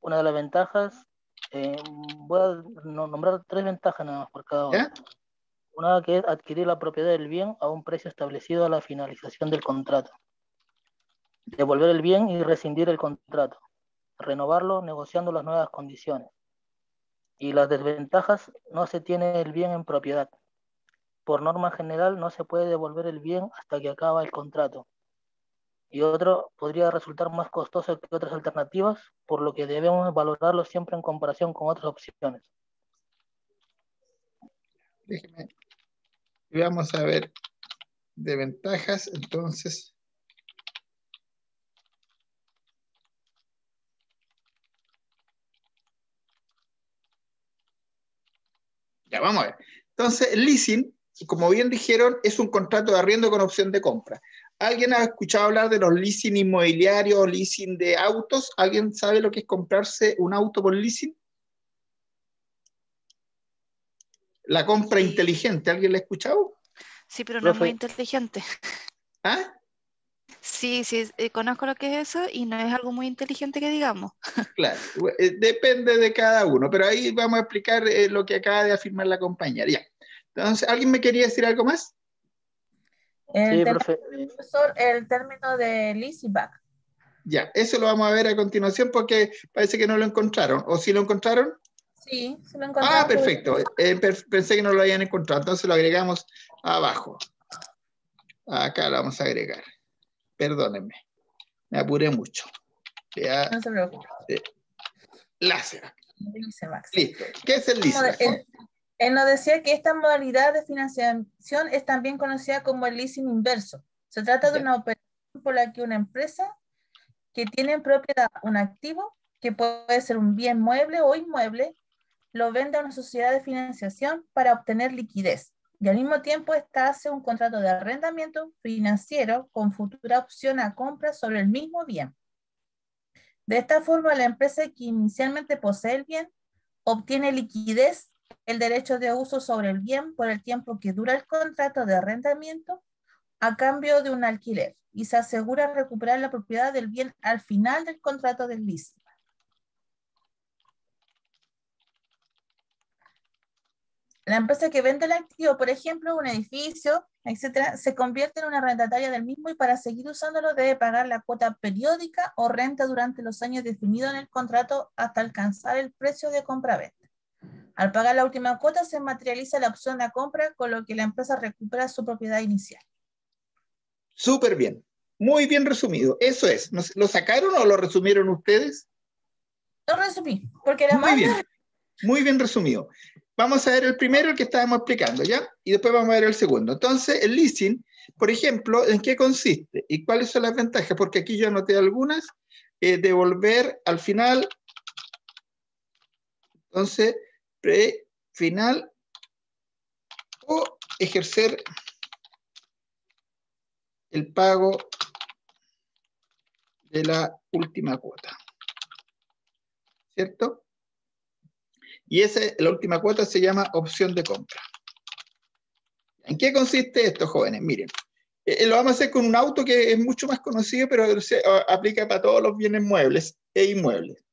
Una de las ventajas, voy a nombrar 3 ventajas nada más por cada una. ¿Ya? Una que es adquirir la propiedad del bien a un precio establecido a la finalización del contrato. Devolver el bien y rescindir el contrato. Renovarlo negociando las nuevas condiciones. Y las desventajas, no se tiene el bien en propiedad. Por norma general no se puede devolver el bien hasta que acaba el contrato. Y otro podría resultar más costoso que otras alternativas, por lo que debemos valorarlo siempre en comparación con otras opciones. Déjeme. Vamos a ver de ventajas, entonces. Ya, vamos a ver. Entonces, el leasing, como bien dijeron, es un contrato de arriendo con opción de compra. ¿Alguien ha escuchado hablar de los leasing inmobiliarios o leasing de autos? ¿Alguien sabe lo que es comprarse un auto por leasing? La compra inteligente, ¿alguien la ha escuchado? Sí, pero no es muy Profe, inteligente. ¿Ah? Sí, sí, conozco lo que es eso y no es algo muy inteligente que digamos. Claro, depende de cada uno, pero ahí vamos a explicar lo que acaba de afirmar la compañera. Ya. Entonces, ¿alguien me quería decir algo más? El, sí, tema, profe, profesor, el término de leaseback. Ya, eso lo vamos a ver a continuación porque parece que no lo encontraron. ¿O sí lo encontraron? Sí, se lo Ah, encontramos. perfecto. Pensé que no lo habían encontrado, entonces lo agregamos abajo. Acá lo vamos a agregar. Perdónenme, me apuré mucho. Ya, No se preocupe. láser. Leaseback, sí. Listo. ¿Qué es el leaseback? Él nos decía que esta modalidad de financiación es también conocida como el leasing inverso. Se trata de una operación por la que una empresa que tiene en propiedad un activo, que puede ser un bien mueble o inmueble, lo vende a una sociedad de financiación para obtener liquidez. Y al mismo tiempo, esta hace un contrato de arrendamiento financiero con futura opción a compra sobre el mismo bien. De esta forma, la empresa que inicialmente posee el bien obtiene liquidez, el derecho de uso sobre el bien por el tiempo que dura el contrato de arrendamiento a cambio de un alquiler y se asegura recuperar la propiedad del bien al final del contrato del leasing. La empresa que vende el activo, por ejemplo, un edificio, etcétera, se convierte en una arrendataria del mismo y para seguir usándolo debe pagar la cuota periódica o renta durante los años definidos en el contrato hasta alcanzar el precio de compra-venta. Al pagar la última cuota se materializa la opción de compra, con lo que la empresa recupera su propiedad inicial. Súper bien. Muy bien resumido. Eso es. ¿Lo sacaron o lo resumieron ustedes? Lo resumí, porque era muy bien. Muy bien resumido. Vamos a ver el primero, el que estábamos explicando, ¿ya? Y después vamos a ver el segundo. Entonces, el leasing, por ejemplo, ¿en qué consiste? ¿Y cuáles son las ventajas? Porque aquí yo anoté algunas. Devolver al final. Entonces, final o ejercer el pago de la última cuota. ¿Cierto? Y la última cuota se llama opción de compra. ¿En qué consiste esto, jóvenes? Miren, lo vamos a hacer con un auto que es mucho más conocido, pero se aplica para todos los bienes muebles e inmuebles.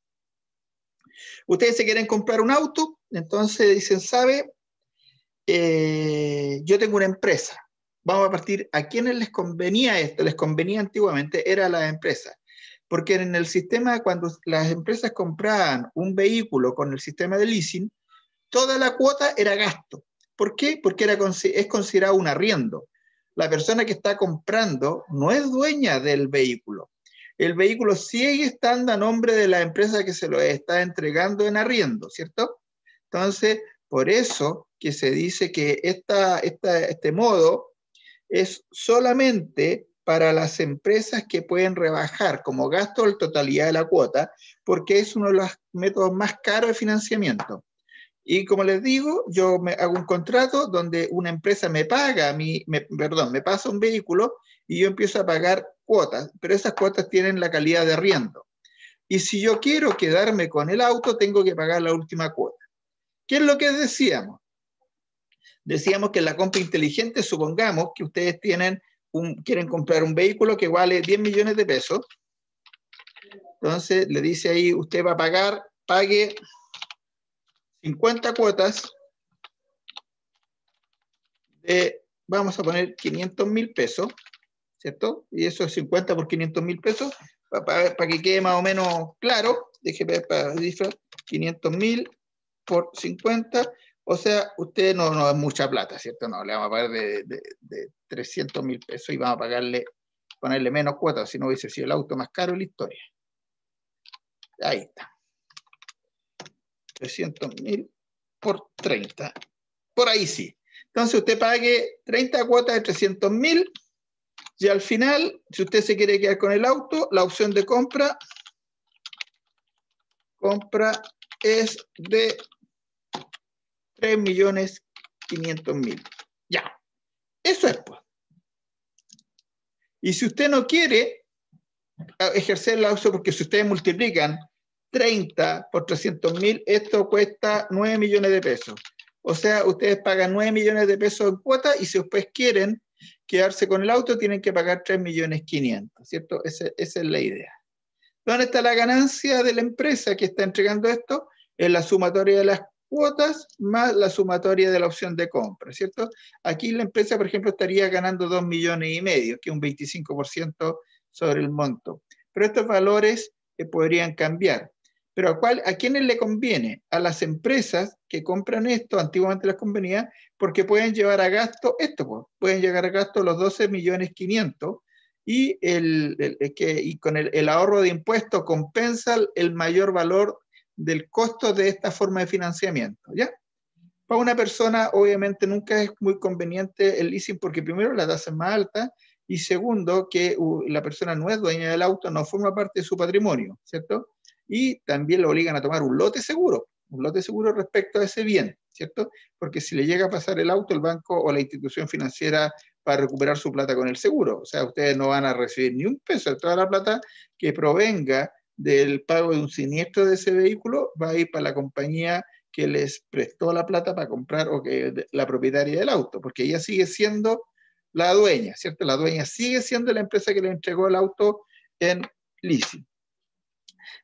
Ustedes se quieren comprar un auto, entonces dicen, ¿sabe? Yo tengo una empresa. Vamos a partir, ¿a quiénes les convenía esto? Les convenía antiguamente, era a las empresas. Porque en el sistema, cuando las empresas compraban un vehículo con el sistema de leasing, toda la cuota era gasto. ¿Por qué? Porque es considerado un arriendo. La persona que está comprando no es dueña del vehículo. El vehículo sigue estando a nombre de la empresa que se lo está entregando en arriendo, ¿cierto? Entonces, por eso que se dice que este modo es solamente para las empresas que pueden rebajar como gasto la totalidad de la cuota, porque es uno de los métodos más caros de financiamiento. Y como les digo, yo me hago un contrato donde una empresa me paga, me pasa un vehículo y yo empiezo a pagar cuotas, pero esas cuotas tienen la calidad de arriendo. Y si yo quiero quedarme con el auto, tengo que pagar la última cuota. ¿Qué es lo que decíamos? Decíamos que en la compra inteligente, supongamos que ustedes quieren comprar un vehículo que vale 10 millones de pesos. Entonces le dice ahí, usted va a pague 50 cuotas de, vamos a poner 500.000 pesos, ¿cierto? Y eso es 50 por 500.000 pesos, para que quede más o menos claro. Déjeme ver para cifra, 500.000 por 50, o sea, usted no es mucha plata, ¿cierto? No, le vamos a pagar de 300.000 pesos y vamos a ponerle menos cuotas, si no hubiese sido el auto más caro en la historia. Ahí está. 300.000 por 30. Por ahí sí. Entonces usted pague 30 cuotas de 300.000 y al final, si usted se quiere quedar con el auto, la opción de compra es de 3.500.000. Ya. Eso es, pues. Y si usted no quiere ejercer la opción, porque si ustedes multiplican 30 por 300.000, esto cuesta 9 millones de pesos. O sea, ustedes pagan 9 millones de pesos en cuota y si después quieren quedarse con el auto, tienen que pagar 3.500.000, ¿cierto? Esa es la idea. ¿Dónde está la ganancia de la empresa que está entregando esto? En la sumatoria de las cuotas más la sumatoria de la opción de compra, ¿cierto? Aquí la empresa, por ejemplo, estaría ganando 2,5 millones, que es un 25% sobre el monto. Pero estos valores podrían cambiar. Pero ¿a quiénes le conviene? A las empresas que compran esto, antiguamente les convenía, porque pueden llevar a gasto esto, pues, pueden llegar a gasto los 12.500.000 y con el ahorro de impuestos compensa el mayor valor del costo de esta forma de financiamiento, ¿ya? Para una persona, obviamente, nunca es muy conveniente el leasing porque primero la tasa es más alta y segundo, que la persona no es dueña del auto, no forma parte de su patrimonio, ¿cierto? Y también lo obligan a tomar un lote seguro respecto a ese bien, ¿cierto? Porque si le llega a pasar el auto, el banco o la institución financiera va a recuperar su plata con el seguro. O sea, ustedes no van a recibir ni un peso de toda la plata que provenga del pago de un siniestro de ese vehículo, va a ir para la compañía que les prestó la plata para comprar o que la propietaria del auto, porque ella sigue siendo la dueña, ¿cierto? La dueña sigue siendo la empresa que le entregó el auto en leasing.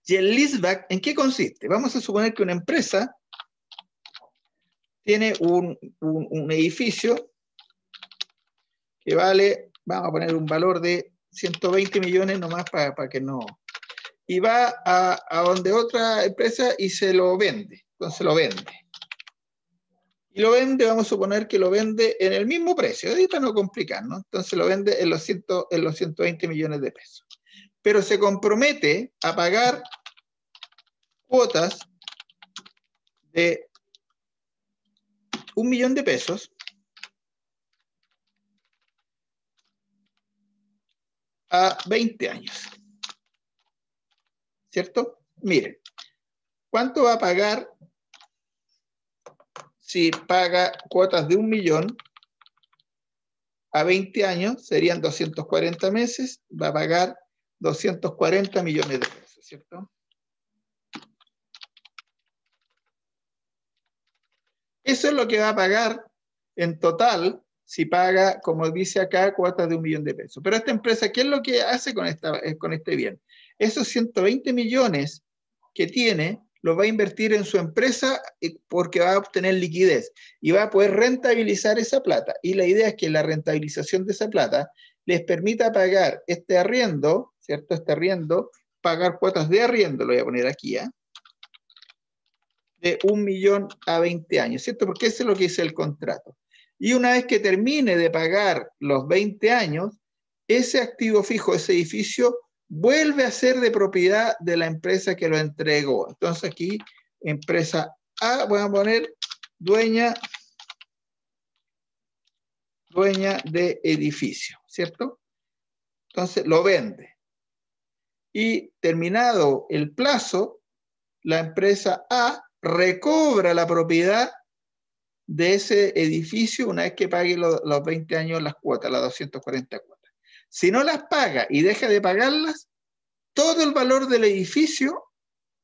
Y el leaseback, ¿en qué consiste? Vamos a suponer que una empresa tiene un edificio que vale, vamos a poner un valor de 120 millones nomás para que no... Y va a donde otra empresa y se lo vende. Entonces lo vende. Y lo vende, vamos a suponer que lo vende en el mismo precio, ahorita no complicar, ¿no? Entonces lo vende en los 120 millones de pesos. Pero se compromete a pagar cuotas de 1 millón de pesos a 20 años. ¿Cierto? Miren, ¿cuánto va a pagar si paga cuotas de 1 millón a 20 años? Serían 240 meses, va a pagar 240 millones de pesos, ¿cierto? Eso es lo que va a pagar en total si paga, como dice acá, cuotas de 1 millón de pesos. Pero esta empresa, ¿qué es lo que hace con este bien? Esos 120 millones que tiene, los va a invertir en su empresa porque va a obtener liquidez y va a poder rentabilizar esa plata. Y la idea es que la rentabilización de esa plata les permita pagar este arriendo, ¿cierto? Este arriendo, pagar cuotas de arriendo, lo voy a poner aquí, de 1 millón a 20 años, ¿cierto? Porque eso es lo que dice el contrato. Y una vez que termine de pagar los 20 años, ese activo fijo, ese edificio, vuelve a ser de propiedad de la empresa que lo entregó. Entonces aquí, empresa A, voy a poner dueña de edificio, ¿cierto? Entonces lo vende. Y terminado el plazo, la empresa A recobra la propiedad de ese edificio una vez que pague los 20 años las cuotas, las 240 cuotas. Si no las paga y deja de pagarlas, todo el valor del edificio,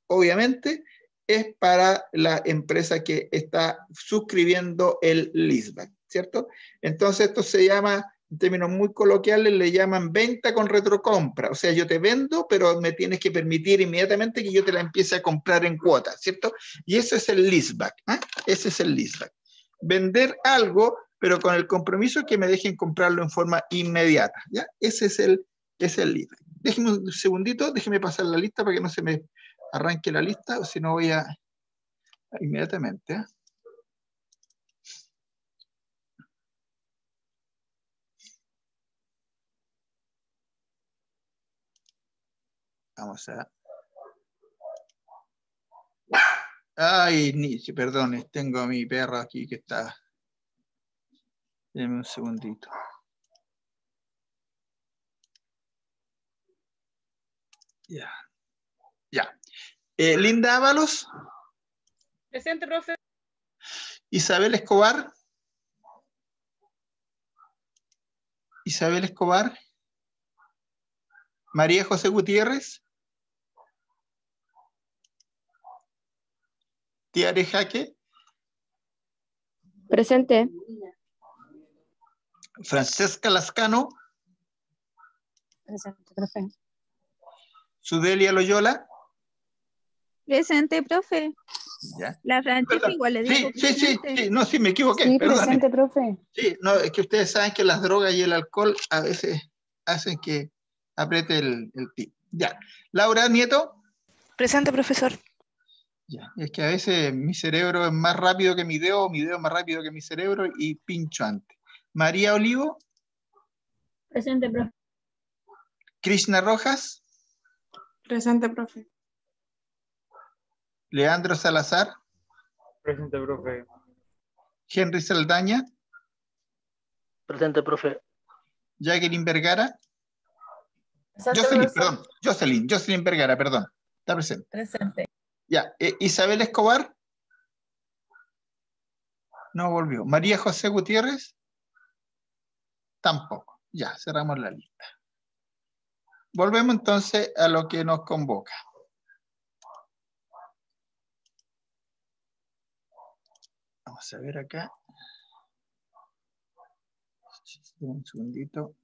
obviamente, es para la empresa que está suscribiendo el leaseback, ¿cierto? Entonces esto se llama, en términos muy coloquiales, le llaman venta con retrocompra. O sea, yo te vendo, pero me tienes que permitir inmediatamente que yo te la empiece a comprar en cuotas, ¿cierto? Y eso es el leaseback, ¿eh? Ese es el leaseback. Vender algo, pero con el compromiso que me dejen comprarlo en forma inmediata, ¿ya? Ese es el leaseback. Déjeme un segundito, déjeme pasar la lista para que no se me arranque la lista, o si no voy a inmediatamente, ¿eh? Vamos a... Ay, Nietzsche, perdón, tengo a mi perro aquí que está... Denme un segundito. Ya. Ya. Linda Ábalos. Presente, profe. Isabel Escobar. Isabel Escobar. María José Gutiérrez. Tiare Jaque. Presente. Francesca Lascano. Presente, profe. Sudelia Loyola. Presente, profe. Ya. La Francesca igual le dijo Sí, no, sí, me equivoqué, Sí, perdón. presente, profe. Sí, no, es que ustedes saben que las drogas y el alcohol a veces hacen que apriete el tip. Ya. Laura Nieto. Presente, profesor. Ya. Es que a veces mi cerebro es más rápido que mi dedo es más rápido que mi cerebro y pincho antes. María Olivo. Presente, profe. Krishna Rojas. Presente, profe. Leandro Salazar. Presente, profe. Henry Saldaña. Presente, profe. Jacqueline Vergara. Presente, Jocelyn, profesor. perdón. Jocelyn Vergara, perdón. Está presente. Presente. Ya. Isabel Escobar. No volvió. María José Gutiérrez. Tampoco. Ya, cerramos la lista. Volvemos entonces a lo que nos convoca. Vamos a ver acá. Un segundito.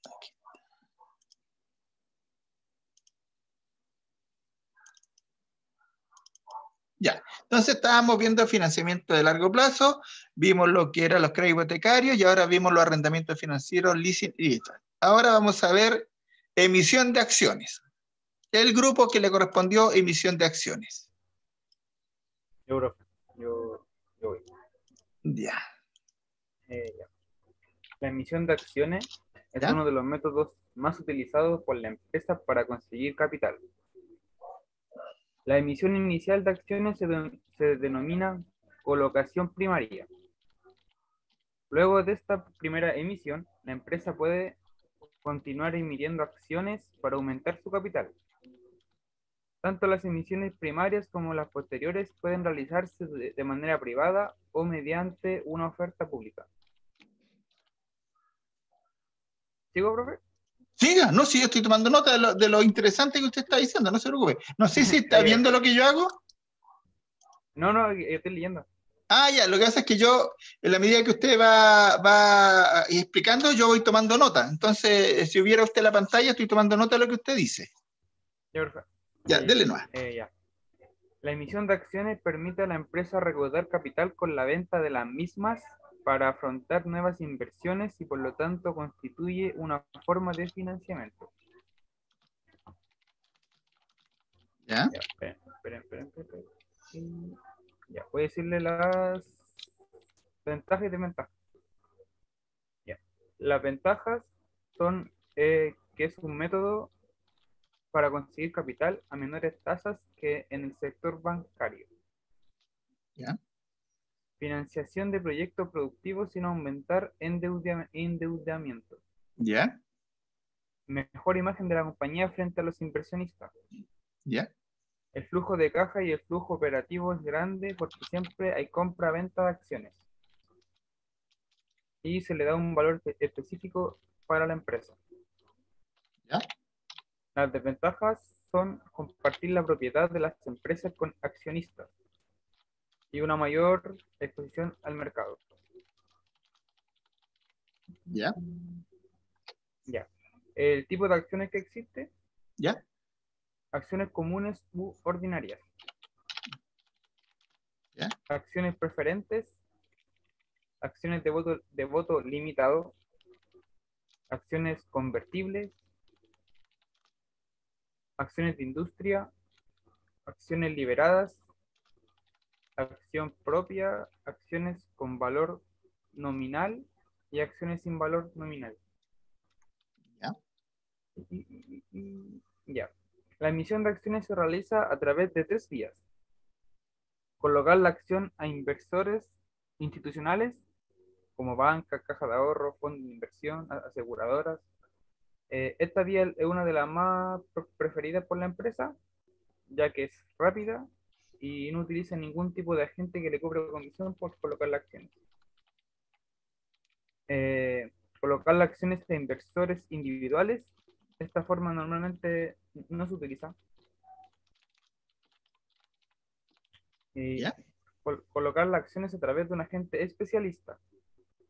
Aquí. Ya, entonces estábamos viendo financiamiento de largo plazo, vimos lo que eran los créditos hipotecarios y ahora vimos los arrendamientos financieros, leasing y listo. Ahora vamos a ver emisión de acciones. El grupo que le correspondió emisión de acciones. Yo, profe. Yo voy. Ya. Ya. La emisión de acciones es ¿Ya? uno de los métodos más utilizados por la empresa para conseguir capital. La emisión inicial de acciones se denomina colocación primaria. Luego de esta primera emisión, la empresa puede continuar emitiendo acciones para aumentar su capital. Tanto las emisiones primarias como las posteriores pueden realizarse de manera privada o mediante una oferta pública. ¿Sigo, profe? Siga, no, sí, yo estoy tomando nota de lo interesante que usted está diciendo, no se preocupe. No sé si está viendo lo que yo hago. No, yo estoy leyendo. Ah, ya, lo que pasa es que yo, en la medida que usted va explicando, yo voy tomando nota. Entonces, si hubiera usted la pantalla, estoy tomando nota de lo que usted dice. Ya, dele nomás. Ya. La emisión de acciones permite a la empresa recaudar capital con la venta de las mismas para afrontar nuevas inversiones y por lo tanto constituye una forma de financiamiento. ¿Ya? Esperen. Ya, voy a decirle las ventajas y desventajas. Ya. Las ventajas son que es un método para conseguir capital a menores tasas que en el sector bancario. ¿Ya? Financiación de proyectos productivos sin aumentar endeudamiento. ¿Ya? Mejor imagen de la compañía frente a los inversionistas. ¿Ya? El flujo de caja y el flujo operativo es grande porque siempre hay compra-venta de acciones. Y se le da un valor específico para la empresa. ¿Ya? Las desventajas son compartir la propiedad de las empresas con accionistas y una mayor exposición al mercado. ¿Ya? Ya. El tipo de acciones que existe. ¿Ya? Acciones comunes u ordinarias. ¿Ya? Acciones preferentes. Acciones de voto limitado. Acciones convertibles. Acciones de industria. Acciones liberadas. Acción propia. Acciones con valor nominal y acciones sin valor nominal. ¿Ya? Ya. La emisión de acciones se realiza a través de 3 vías. Colocar la acción a inversores institucionales, como bancas, cajas de ahorro, fondos de inversión, aseguradoras. Esta vía es una de las más preferidas por la empresa, ya que es rápida y no utiliza ningún tipo de agente que le cobre comisión por colocar las acciones. Colocar las acciones a inversores individuales, de esta forma normalmente no se utiliza. ¿Ya? Colocar las acciones a través de un agente especialista.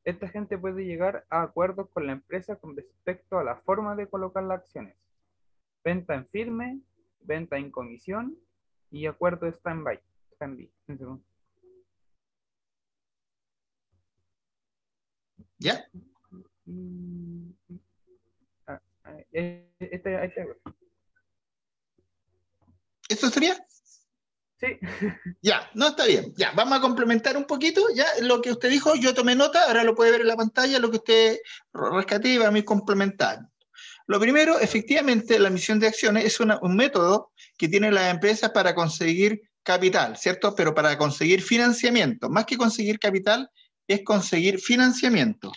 Este agente puede llegar a acuerdos con la empresa con respecto a la forma de colocar las acciones. Venta en firme, venta en comisión y acuerdo de stand-by. ¿Ya? ¿Esto sería? Sí. Ya, no, está bien. Ya, vamos a complementar un poquito. Ya, lo que usted dijo, yo tomé nota, ahora lo puede ver en la pantalla, lo que usted rescaté y va a complementar. Lo primero, efectivamente, la emisión de acciones es un método que tienen las empresas para conseguir capital, ¿cierto? Pero para conseguir financiamiento. Más que conseguir capital, es conseguir financiamiento.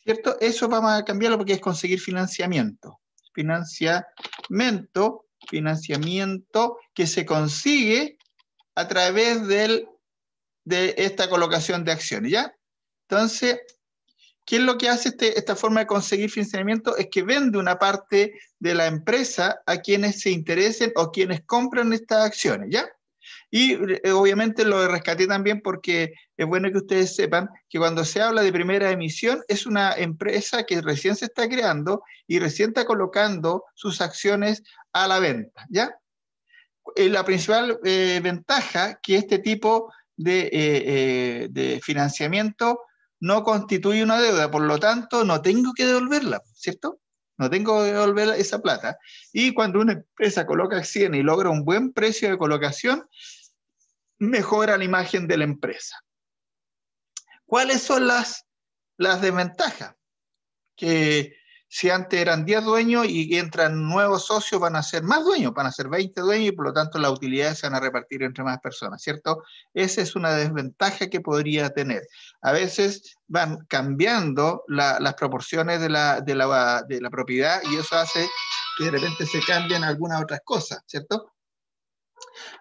¿Cierto? Eso vamos a cambiarlo porque es conseguir financiamiento. Financiamiento que se consigue a través de esta colocación de acciones, ¿ya? Entonces, ¿qué es lo que hace esta forma de conseguir financiamiento? Es que vende una parte de la empresa a quienes se interesen o quienes compran estas acciones, ¿ya? Y obviamente lo rescaté también porque es bueno que ustedes sepan que cuando se habla de primera emisión es una empresa que recién se está creando y recién está colocando sus acciones a la venta, ¿ya? La principal ventaja que este tipo de financiamiento no constituye una deuda, por lo tanto no tengo que devolverla, ¿cierto? No tengo que devolver esa plata. Y cuando una empresa coloca acciones y logra un buen precio de colocación, mejora la imagen de la empresa. ¿Cuáles son las desventajas? Que si antes eran 10 dueños y entran nuevos socios, van a ser más dueños, van a ser 20 dueños y por lo tanto las utilidades se van a repartir entre más personas, ¿cierto? Esa es una desventaja que podría tener. A veces van cambiando las proporciones de la propiedad y eso hace que de repente se cambien algunas otras cosas, ¿cierto?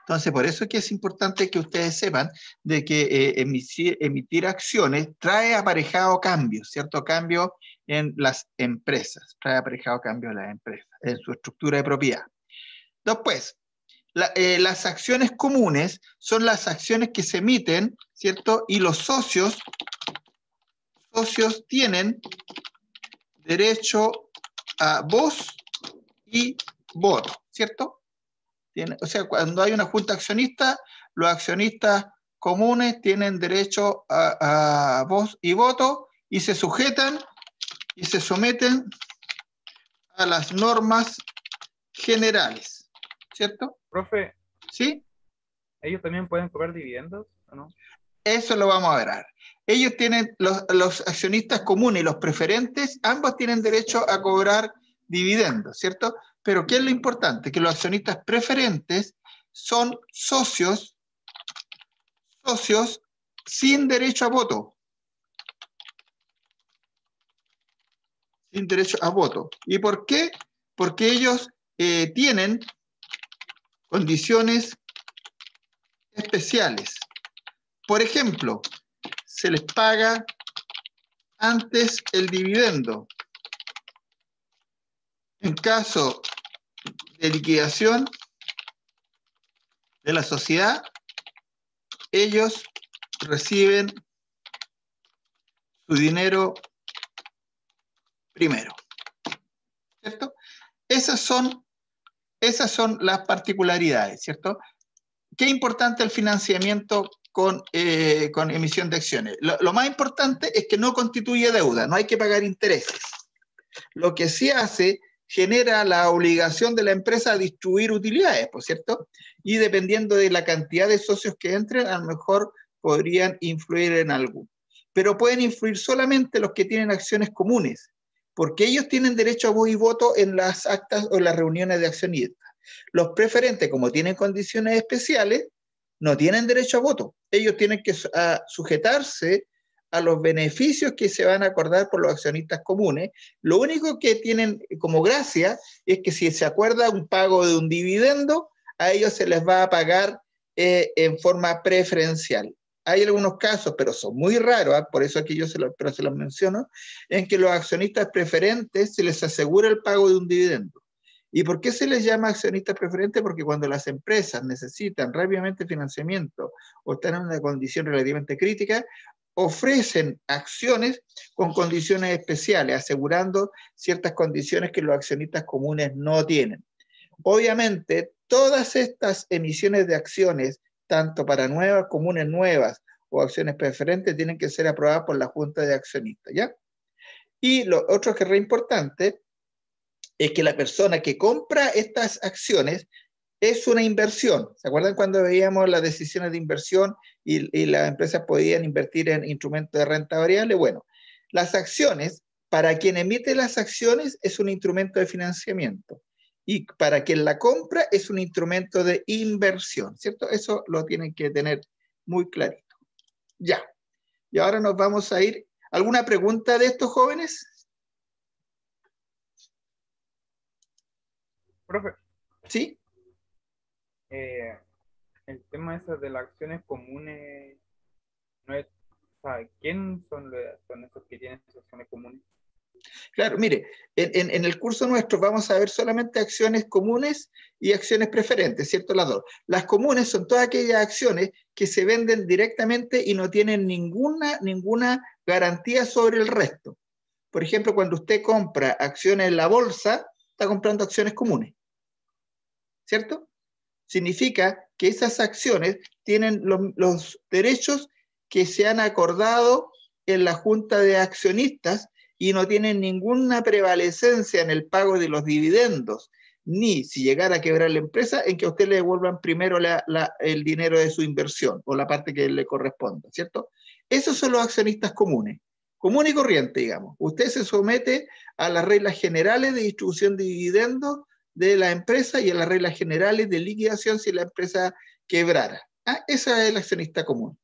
Entonces, por eso es que es importante que ustedes sepan de que emitir acciones trae aparejado cambios, ¿cierto? Cambios en las empresas, trae aparejado cambio a las empresas, en su estructura de propiedad. Después, las acciones comunes son las acciones que se emiten, ¿cierto? Y los socios tienen derecho a voz y voto, ¿cierto? O sea, cuando hay una junta accionista, los accionistas comunes tienen derecho a voz y voto y se sujetan y se someten a las normas generales, ¿cierto? Profe, ¿Sí? ¿ellos también pueden cobrar dividendos o no? Eso lo vamos a ver. Ellos tienen, los accionistas comunes y los preferentes, ambos tienen derecho a cobrar dividendos, ¿cierto? Pero ¿qué es lo importante? Que los accionistas preferentes son socios sin derecho a voto. Sin derecho a voto. ¿Y por qué? Porque ellos tienen condiciones especiales. Por ejemplo, se les paga antes el dividendo. En caso de liquidación de la sociedad, ellos reciben su dinero primero. ¿Cierto? Esas son las particularidades, ¿cierto? ¿Qué es importante el financiamiento con emisión de acciones? Lo más importante es que no constituye deuda, no hay que pagar intereses. Lo que sí hace, genera la obligación de la empresa a distribuir utilidades, ¿por cierto? Y dependiendo de la cantidad de socios que entren, a lo mejor podrían influir en algo. Pero pueden influir solamente los que tienen acciones comunes, porque ellos tienen derecho a voz y voto en las actas o en las reuniones de accionistas. Los preferentes, como tienen condiciones especiales, no tienen derecho a voto. Ellos tienen que sujetarse a los beneficios que se van a acordar por los accionistas comunes. Lo único que tienen como gracia es que si se acuerda un pago de un dividendo, a ellos se les va a pagar en forma preferencial. Hay algunos casos, pero son muy raros, por eso aquí yo se los menciono, en que los accionistas preferentes se les asegura el pago de un dividendo. ¿Y por qué se les llama accionistas preferentes? Porque cuando las empresas necesitan rápidamente financiamiento o están en una condición relativamente crítica, ofrecen acciones con condiciones especiales, asegurando ciertas condiciones que los accionistas comunes no tienen. Obviamente, todas estas emisiones de acciones, tanto para nuevas, comunes nuevas o acciones preferentes, tienen que ser aprobadas por la Junta de Accionistas, ¿ya? Y lo otro que es re importante es que la persona que compra estas acciones es una inversión. ¿Se acuerdan cuando veíamos las decisiones de inversión y las empresas podían invertir en instrumentos de renta variable? Bueno, las acciones, para quien emite las acciones, es un instrumento de financiamiento. Y para quien la compra, es un instrumento de inversión, ¿cierto? Eso lo tienen que tener muy clarito. Ya. Y ahora nos vamos a ir. ¿Alguna pregunta de estos jóvenes? Profe. ¿Sí? El tema ese de las acciones comunes, no es, o sea, ¿quién son esos que tienen esas acciones comunes? Claro, mire, en el curso nuestro vamos a ver solamente acciones comunes y acciones preferentes, ¿cierto? Las dos. Las comunes son todas aquellas acciones que se venden directamente y no tienen ninguna garantía sobre el resto. Por ejemplo, cuando usted compra acciones en la bolsa, está comprando acciones comunes, ¿cierto? Significa que esas acciones tienen los derechos que se han acordado en la Junta de Accionistas y no tienen ninguna prevalecencia en el pago de los dividendos, ni si llegara a quebrar la empresa, en que a usted le devuelvan primero el dinero de su inversión o la parte que le corresponda, ¿cierto? Esos son los accionistas comunes, común y corriente, digamos. Usted se somete a las reglas generales de distribución de dividendos de la empresa y a las reglas generales de liquidación si la empresa quebrara. Esa es el accionista común.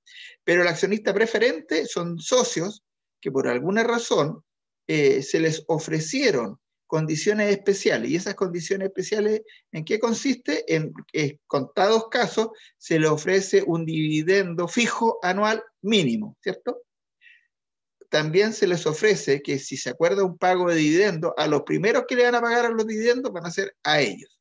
Pero el accionista preferente son socios que por alguna razón se les ofrecieron condiciones especiales. ¿Y esas condiciones especiales en qué consiste? En contados casos se le ofrece un dividendo fijo anual mínimo, ¿cierto? también se les ofrece que si se acuerda un pago de dividendos, a los primeros que le van a pagar a los dividendos van a ser a ellos.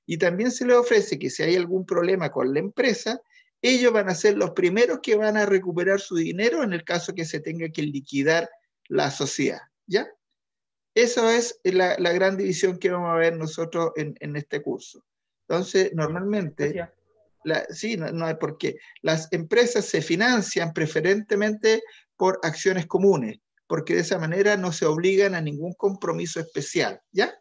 Y también se les ofrece que si hay algún problema con la empresa, ellos van a ser los primeros que van a recuperar su dinero en el caso que se tenga que liquidar la sociedad, ¿ya? Esa es la gran división que vamos a ver nosotros en este curso. Entonces, normalmente, sí, no hay por qué. Las empresas se financian preferentemente por acciones comunes, porque de esa manera no se obligan a ningún compromiso especial, ¿ya?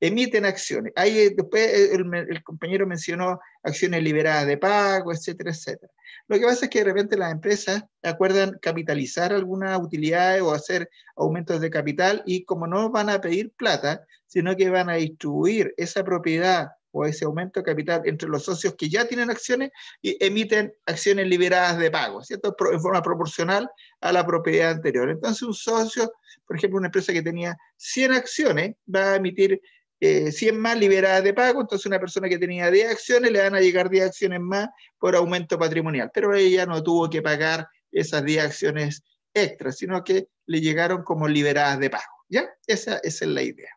Emiten acciones. Ahí después el compañero mencionó acciones liberadas de pago, etcétera, etcétera. Lo que pasa es que de repente las empresas acuerdan capitalizar algunas utilidades o hacer aumentos de capital y como no van a pedir plata, sino que van a distribuir esa propiedad o ese aumento de capital entre los socios que ya tienen acciones y emiten acciones liberadas de pago, ¿cierto? En forma proporcional a la propiedad anterior. Entonces un socio, por ejemplo, una empresa que tenía 100 acciones, va a emitir 100 más liberadas de pago, entonces una persona que tenía 10 acciones le van a llegar 10 acciones más por aumento patrimonial, pero ella no tuvo que pagar esas 10 acciones extras, sino que le llegaron como liberadas de pago, ¿ya? Esa es la idea.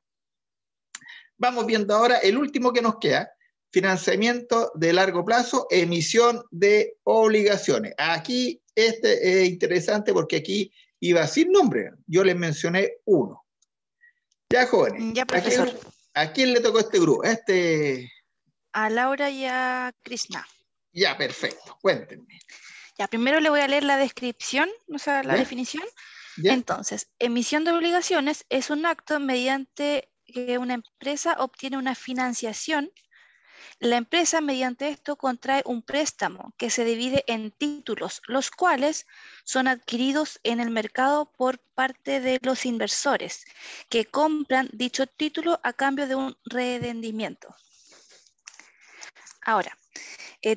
Vamos viendo ahora el último que nos queda, financiamiento de largo plazo, emisión de obligaciones. Aquí este es interesante porque aquí iba sin nombre, yo les mencioné uno. Ya, jóvenes. Ya, profesor. ¿A quién le tocó este grupo? A Laura y a Krishna. Ya, perfecto. Cuéntenme. Ya, primero le voy a leer la descripción, o sea, la definición. ¿Ya? Entonces, emisión de obligaciones es un acto mediante que una empresa obtiene una financiación. La empresa, mediante esto, contrae un préstamo que se divide en títulos, los cuales son adquiridos en el mercado por parte de los inversores, que compran dicho título a cambio de un rendimiento. Ahora,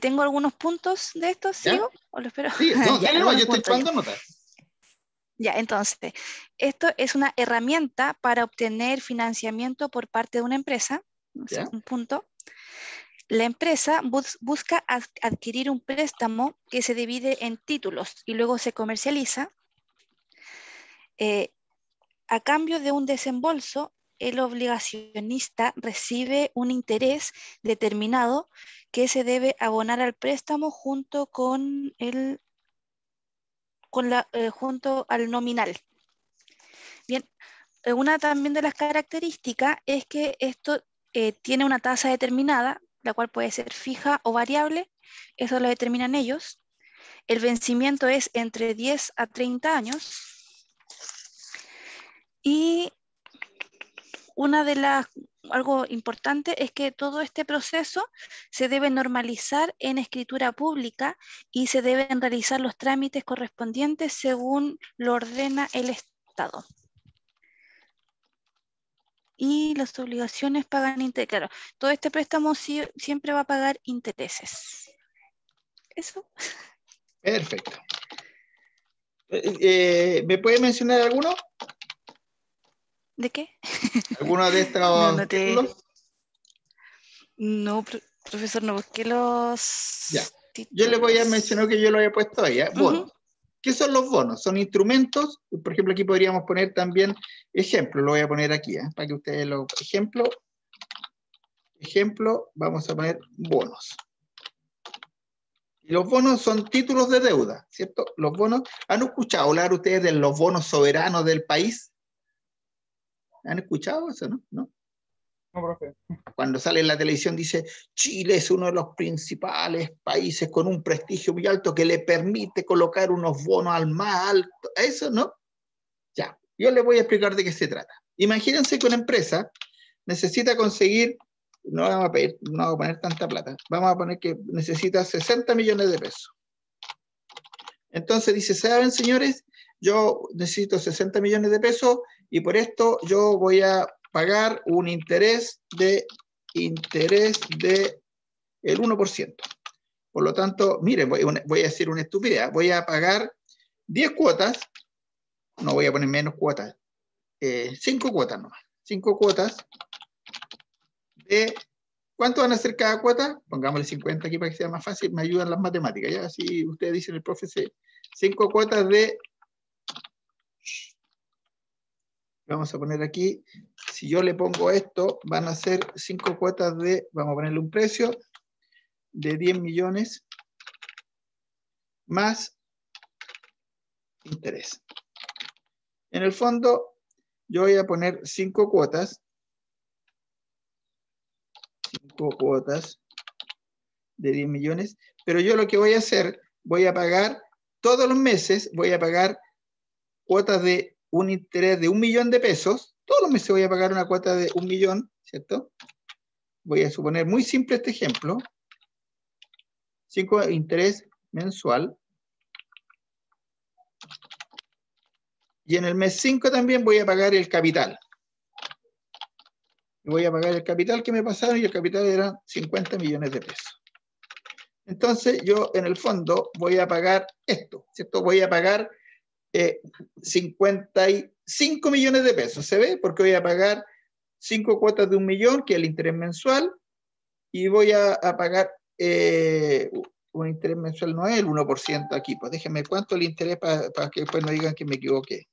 tengo algunos puntos de esto, ¿sigo? ¿O lo espero? Sí, no, dale, no, yo estoy tomando nota. Ya, entonces, esto es una herramienta para obtener financiamiento por parte de una empresa, un punto. La empresa busca adquirir un préstamo que se divide en títulos y luego se comercializa. A cambio de un desembolso, el obligacionista recibe un interés determinado que se debe abonar al préstamo junto junto al nominal. Bien, una también de las características es que esto tiene una tasa determinada, la cual puede ser fija o variable, eso lo determinan ellos. El vencimiento es entre 10 a 30 años. Y algo importante es que todo este proceso se debe normalizar en escritura pública y se deben realizar los trámites correspondientes según lo ordena el Estado. Y las obligaciones pagan interés. Claro, todo este préstamo siempre va a pagar intereses. ¿Eso? Perfecto. ¿Me puede mencionar alguno? ¿De qué? ¿Alguno de estos títulos? No, profesor, no busqué los Ya. títulos. Yo le voy a mencionar que yo lo había puesto ahí, ¿eh? Bonos. ¿Qué son los bonos? Son instrumentos, por ejemplo, aquí podríamos poner también ejemplo, lo voy a poner aquí, para que ustedes lo... Ejemplo, vamos a poner bonos. Y los bonos son títulos de deuda, ¿cierto? Los bonos, ¿han escuchado hablar ustedes de los bonos soberanos del país? ¿Han escuchado eso, no? ¿No? No, profe. Cuando sale en la televisión dice, Chile es uno de los principales países con un prestigio muy alto que le permite colocar unos bonos al más alto. ¿Eso, no? Ya, yo les voy a explicar de qué se trata. Imagínense que una empresa necesita conseguir, no vamos a poner tanta plata, vamos a poner que necesita 60 millones de pesos. Entonces dice, ¿saben, señores? Yo necesito 60 millones de pesos y por esto yo voy a pagar un interés del 1%. Por lo tanto, miren, voy a decir una estupidez, voy a pagar 10 cuotas, no voy a poner menos cuotas, 5 cuotas nomás, 5 cuotas de, ¿cuánto van a ser cada cuota? Pongámosle 50 aquí para que sea más fácil, me ayudan las matemáticas, ¿ya? Así ustedes dicen el profe, 5 cuotas de Vamos a poner aquí, si yo le pongo esto, van a ser 5 cuotas de, vamos a ponerle un precio de 10 millones más interés. En el fondo, yo voy a poner 5 cuotas. 5 cuotas de 10 millones. Pero yo lo que voy a hacer, voy a pagar todos los meses, voy a pagar cuotas de un interés de 1 millón de pesos. Todos los meses voy a pagar una cuota de 1 millón, ¿cierto? Voy a suponer muy simple este ejemplo. 5 interés mensual. Y en el mes 5 también voy a pagar el capital. Y voy a pagar el capital que me pasaron y el capital eran 50 millones de pesos. Entonces yo en el fondo voy a pagar esto, ¿cierto? Voy a pagar 55 millones de pesos, ¿se ve? Porque voy a pagar 5 cuotas de 1 millón, que es el interés mensual, y voy a pagar un interés mensual, no es el 1% aquí, pues déjenme cuánto el interés para que después no digan que me equivoqué.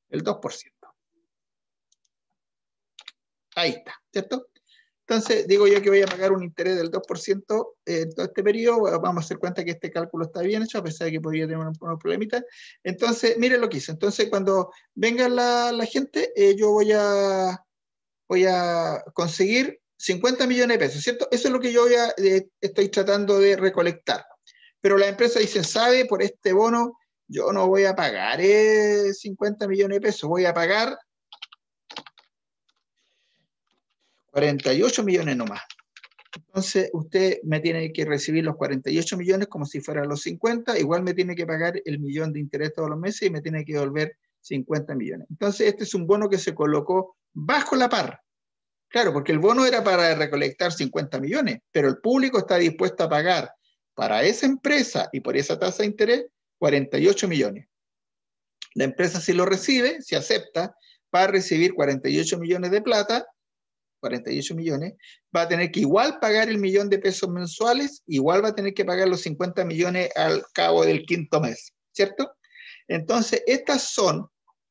El 2%. Ahí está, ¿cierto? Entonces, digo yo que voy a pagar un interés del 2% en todo este periodo. Vamos a hacer cuenta que este cálculo está bien hecho, a pesar de que podría tener unos problemitas. Entonces, miren lo que hice. Entonces, cuando venga la gente, yo voy a conseguir 50 millones de pesos, ¿cierto? Eso es lo que yo estoy tratando de recolectar. Pero la empresa dice, ¿sabe? Por este bono, yo no voy a pagar 50 millones de pesos, voy a pagar 48 millones nomás. Entonces, usted me tiene que recibir los 48 millones como si fueran los 50, igual me tiene que pagar el millón de interés todos los meses y me tiene que devolver 50 millones. Entonces, este es un bono que se colocó bajo la par. Claro, porque el bono era para recolectar 50 millones, pero el público está dispuesto a pagar para esa empresa y por esa tasa de interés 48 millones. La empresa, si lo recibe, si acepta, va a recibir 48 millones de plata, 48 millones, va a tener que igual pagar el millón de pesos mensuales, igual va a tener que pagar los 50 millones al cabo del 5º mes, ¿cierto? Entonces, estas son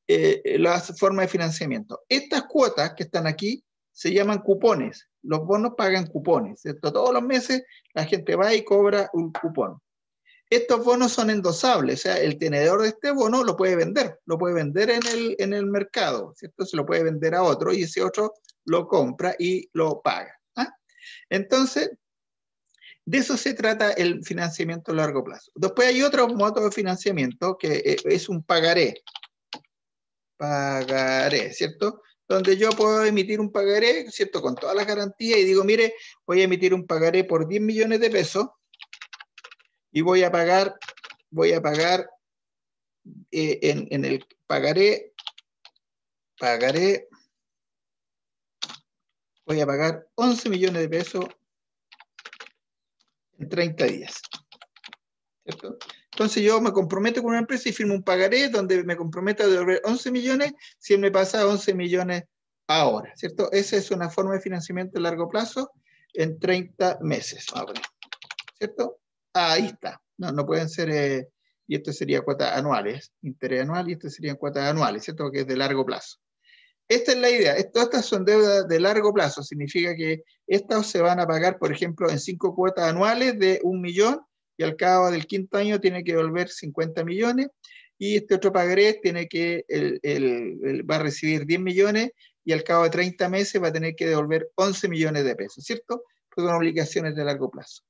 las formas de financiamiento. Estas cuotas que están aquí se llaman cupones. Los bonos pagan cupones, ¿cierto? Todos los meses la gente va y cobra un cupón. Estos bonos son endosables, o sea, el tenedor de este bono lo puede vender en el mercado, ¿cierto? Se lo puede vender a otro y ese otro lo compra y lo paga. ¿Ah? Entonces, de eso se trata el financiamiento a largo plazo. Después hay otro modo de financiamiento que es un pagaré. Pagaré, ¿cierto? Donde yo puedo emitir un pagaré, ¿cierto? Con todas las garantías y digo, mire, voy a emitir un pagaré por 10 millones de pesos y voy a pagar en el pagaré, voy a pagar 11 millones de pesos en 30 días. ¿Cierto? Entonces yo me comprometo con una empresa y firmo un pagaré donde me comprometo a devolver 11 millones si él me pasa 11 millones ahora, ¿cierto? Esa es una forma de financiamiento a largo plazo en 30 meses, ¿cierto? Ahí está. No pueden ser, y esto sería cuotas anuales, interés anual, y esto serían cuotas anuales, ¿cierto? Porque es de largo plazo. Esta es la idea. Estas son deudas de largo plazo. Significa que estas se van a pagar, por ejemplo, en 5 cuotas anuales de 1 millón, y al cabo del 5º año tiene que devolver 50 millones, y este otro pagaré tiene que, va a recibir 10 millones, y al cabo de 30 meses va a tener que devolver 11 millones de pesos, ¿cierto? Pues son obligaciones de largo plazo.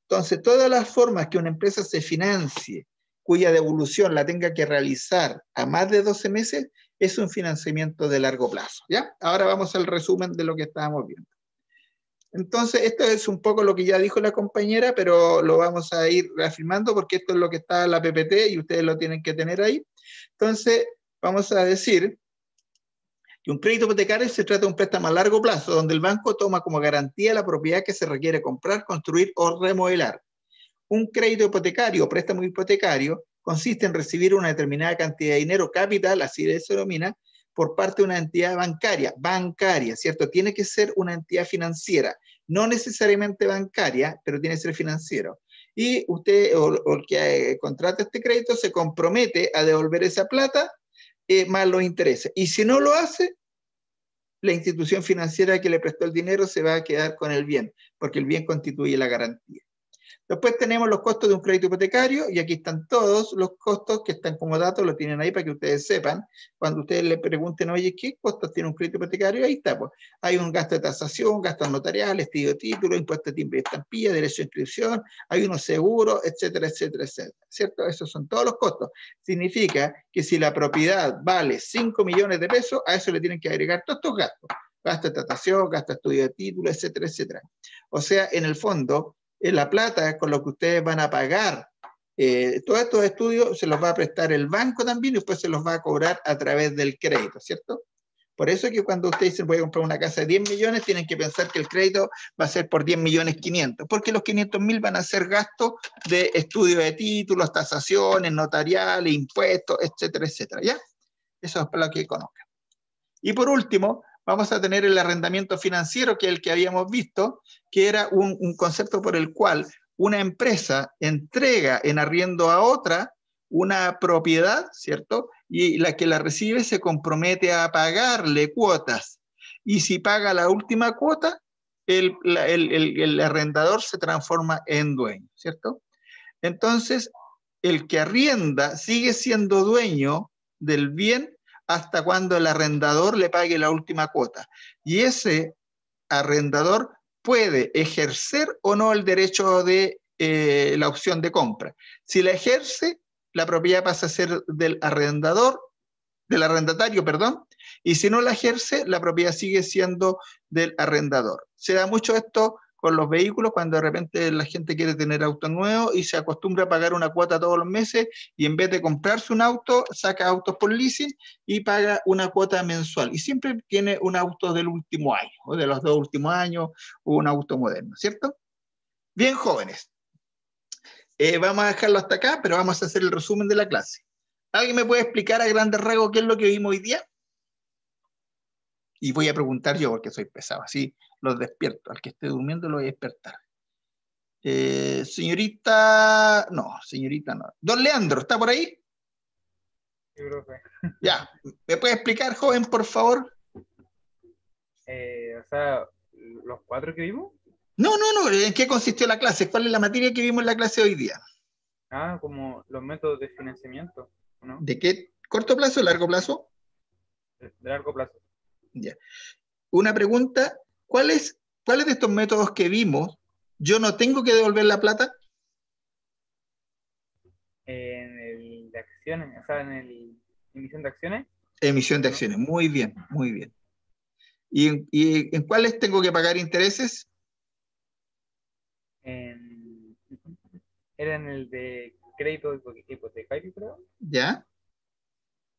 Entonces, todas las formas que una empresa se financie, cuya devolución la tenga que realizar a más de 12 meses, es un financiamiento de largo plazo, ¿ya? Ahora vamos al resumen de lo que estábamos viendo. Entonces, esto es un poco lo que ya dijo la compañera, pero lo vamos a ir reafirmando porque esto es lo que está en la PPT y ustedes lo tienen que tener ahí. Entonces, vamos a decir que un crédito hipotecario se trata de un préstamo a largo plazo, donde el banco toma como garantía la propiedad que se requiere comprar, construir o remodelar. Un crédito hipotecario o préstamo hipotecario consiste en recibir una determinada cantidad de dinero, capital, así se denomina, por parte de una entidad bancaria, ¿cierto? Tiene que ser una entidad financiera, no necesariamente bancaria, pero tiene que ser financiero. y usted o el que contrata este crédito se compromete a devolver esa plata más los intereses. Y si no lo hace, la institución financiera que le prestó el dinero se va a quedar con el bien, porque el bien constituye la garantía. Después tenemos los costos de un crédito hipotecario, y aquí están todos los costos que están como datos, lo tienen ahí para que ustedes sepan. Cuando ustedes le pregunten, oye, ¿qué costos tiene un crédito hipotecario? Ahí está, pues. Hay un gasto de tasación, gastos notariales, estilo de título, impuesto de timbre y estampilla, derecho de inscripción, hay unos seguros, etcétera, etcétera, etcétera. ¿Cierto? Esos son todos los costos. Significa que si la propiedad vale 5 millones de pesos, a eso le tienen que agregar todos estos gastos. Gasto de tasación, gasto de estudio de título, etcétera, etcétera. O sea, en el fondo, la plata con lo que ustedes van a pagar todos estos estudios se los va a prestar el banco también y después se los va a cobrar a través del crédito, ¿cierto? Por eso es que cuando ustedes dicen voy a comprar una casa de 10 millones, tienen que pensar que el crédito va a ser por 10 millones 500, porque los 500.000 van a ser gastos de estudio de títulos, tasaciones, notariales, impuestos, etcétera, etcétera, ¿ya? Eso es para lo que conozcan. Y por último, vamos a tener el arrendamiento financiero, que es el que habíamos visto, que era un concepto por el cual una empresa entrega en arriendo a otra una propiedad, ¿cierto? Y la que la recibe se compromete a pagarle cuotas. Y si paga la última cuota, el arrendador se transforma en dueño, ¿cierto? Entonces, el que arrienda sigue siendo dueño del bien hasta cuando el arrendador le pague la última cuota. Y ese arrendador puede ejercer o no el derecho de la opción de compra. Si la ejerce, la propiedad pasa a ser del arrendatario, perdón, y si no la ejerce, la propiedad sigue siendo del arrendador. Se da mucho esto con los vehículos, cuando de repente la gente quiere tener auto nuevo y se acostumbra a pagar una cuota todos los meses y en vez de comprarse un auto, saca autos por leasing y paga una cuota mensual. Y siempre tiene un auto del último año, o de los 2 últimos años, o un auto moderno, ¿cierto? Bien, jóvenes. Vamos a dejarlo hasta acá, pero vamos a hacer el resumen de la clase. ¿Alguien me puede explicar a grandes rasgos qué es lo que vimos hoy día? Y voy a preguntar yo porque soy pesado, así los despierto. Al que esté durmiendo lo voy a despertar. Señorita no. Don Leandro, ¿está por ahí? Sí, profe. Ya, ¿me puede explicar, joven, por favor? O sea, los 4 que vimos. No, ¿en qué consistió la clase? ¿Cuál es la materia que vimos en la clase hoy día? Ah, como los métodos de financiamiento, ¿no? ¿De qué? ¿Corto plazo o largo plazo? De largo plazo. Ya. Una pregunta, ¿cuáles de estos métodos que vimos yo no tengo que devolver la plata? En el de acciones, o sea, en el emisión de acciones. Emisión de acciones, muy bien, muy bien. ¿Y en cuáles tengo que pagar intereses? Era en el de crédito hipotecario, creo. ¿Ya?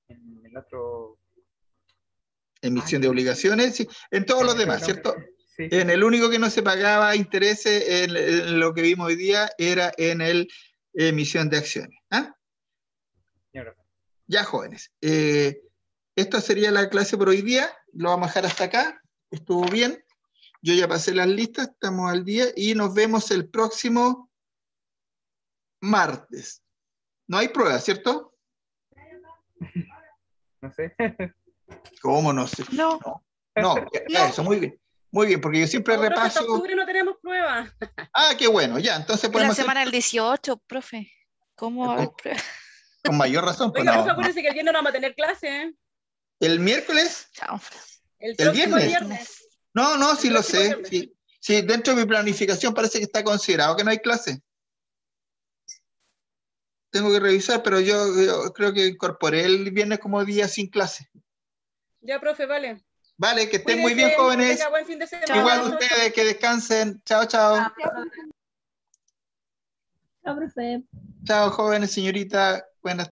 En el otro... Emisión de obligaciones, sí. En todos los demás, ¿cierto? Sí, En el único que no se pagaba intereses en lo que vimos hoy día era en el emisión de acciones. ¿Ah? Ya, jóvenes. Esta sería la clase por hoy día. Lo vamos a dejar hasta acá. Estuvo bien. Yo ya pasé las listas, estamos al día y nos vemos el próximo martes. No hay prueba, ¿cierto? No sé. ¿Cómo no sé? No. No, eso, muy bien. Muy bien, porque yo siempre Profe, repaso. hasta octubre no tenemos prueba. Ah, qué bueno, ya, entonces La podemos semana del 18, profe. ¿Cómo va a haber prueba? con mayor razón. Pues Oiga, no, profe, acuérdense que el viernes no vamos a tener clase, ¿eh? ¿El miércoles? Chao. El ¿El próximo viernes? No, sí lo próximo sé. viernes. Sí, dentro de mi planificación parece que está considerado que no hay clase. Tengo que revisar, pero yo creo que incorporé el viernes como día sin clase. Ya, profe, vale. Vale, que estén muy Cuídense, bien, jóvenes. que tenga buen fin de semana. Igual Chao, ustedes, que descansen. Chao, chao. Chao, profe. Chao, jóvenes, señorita. Buenas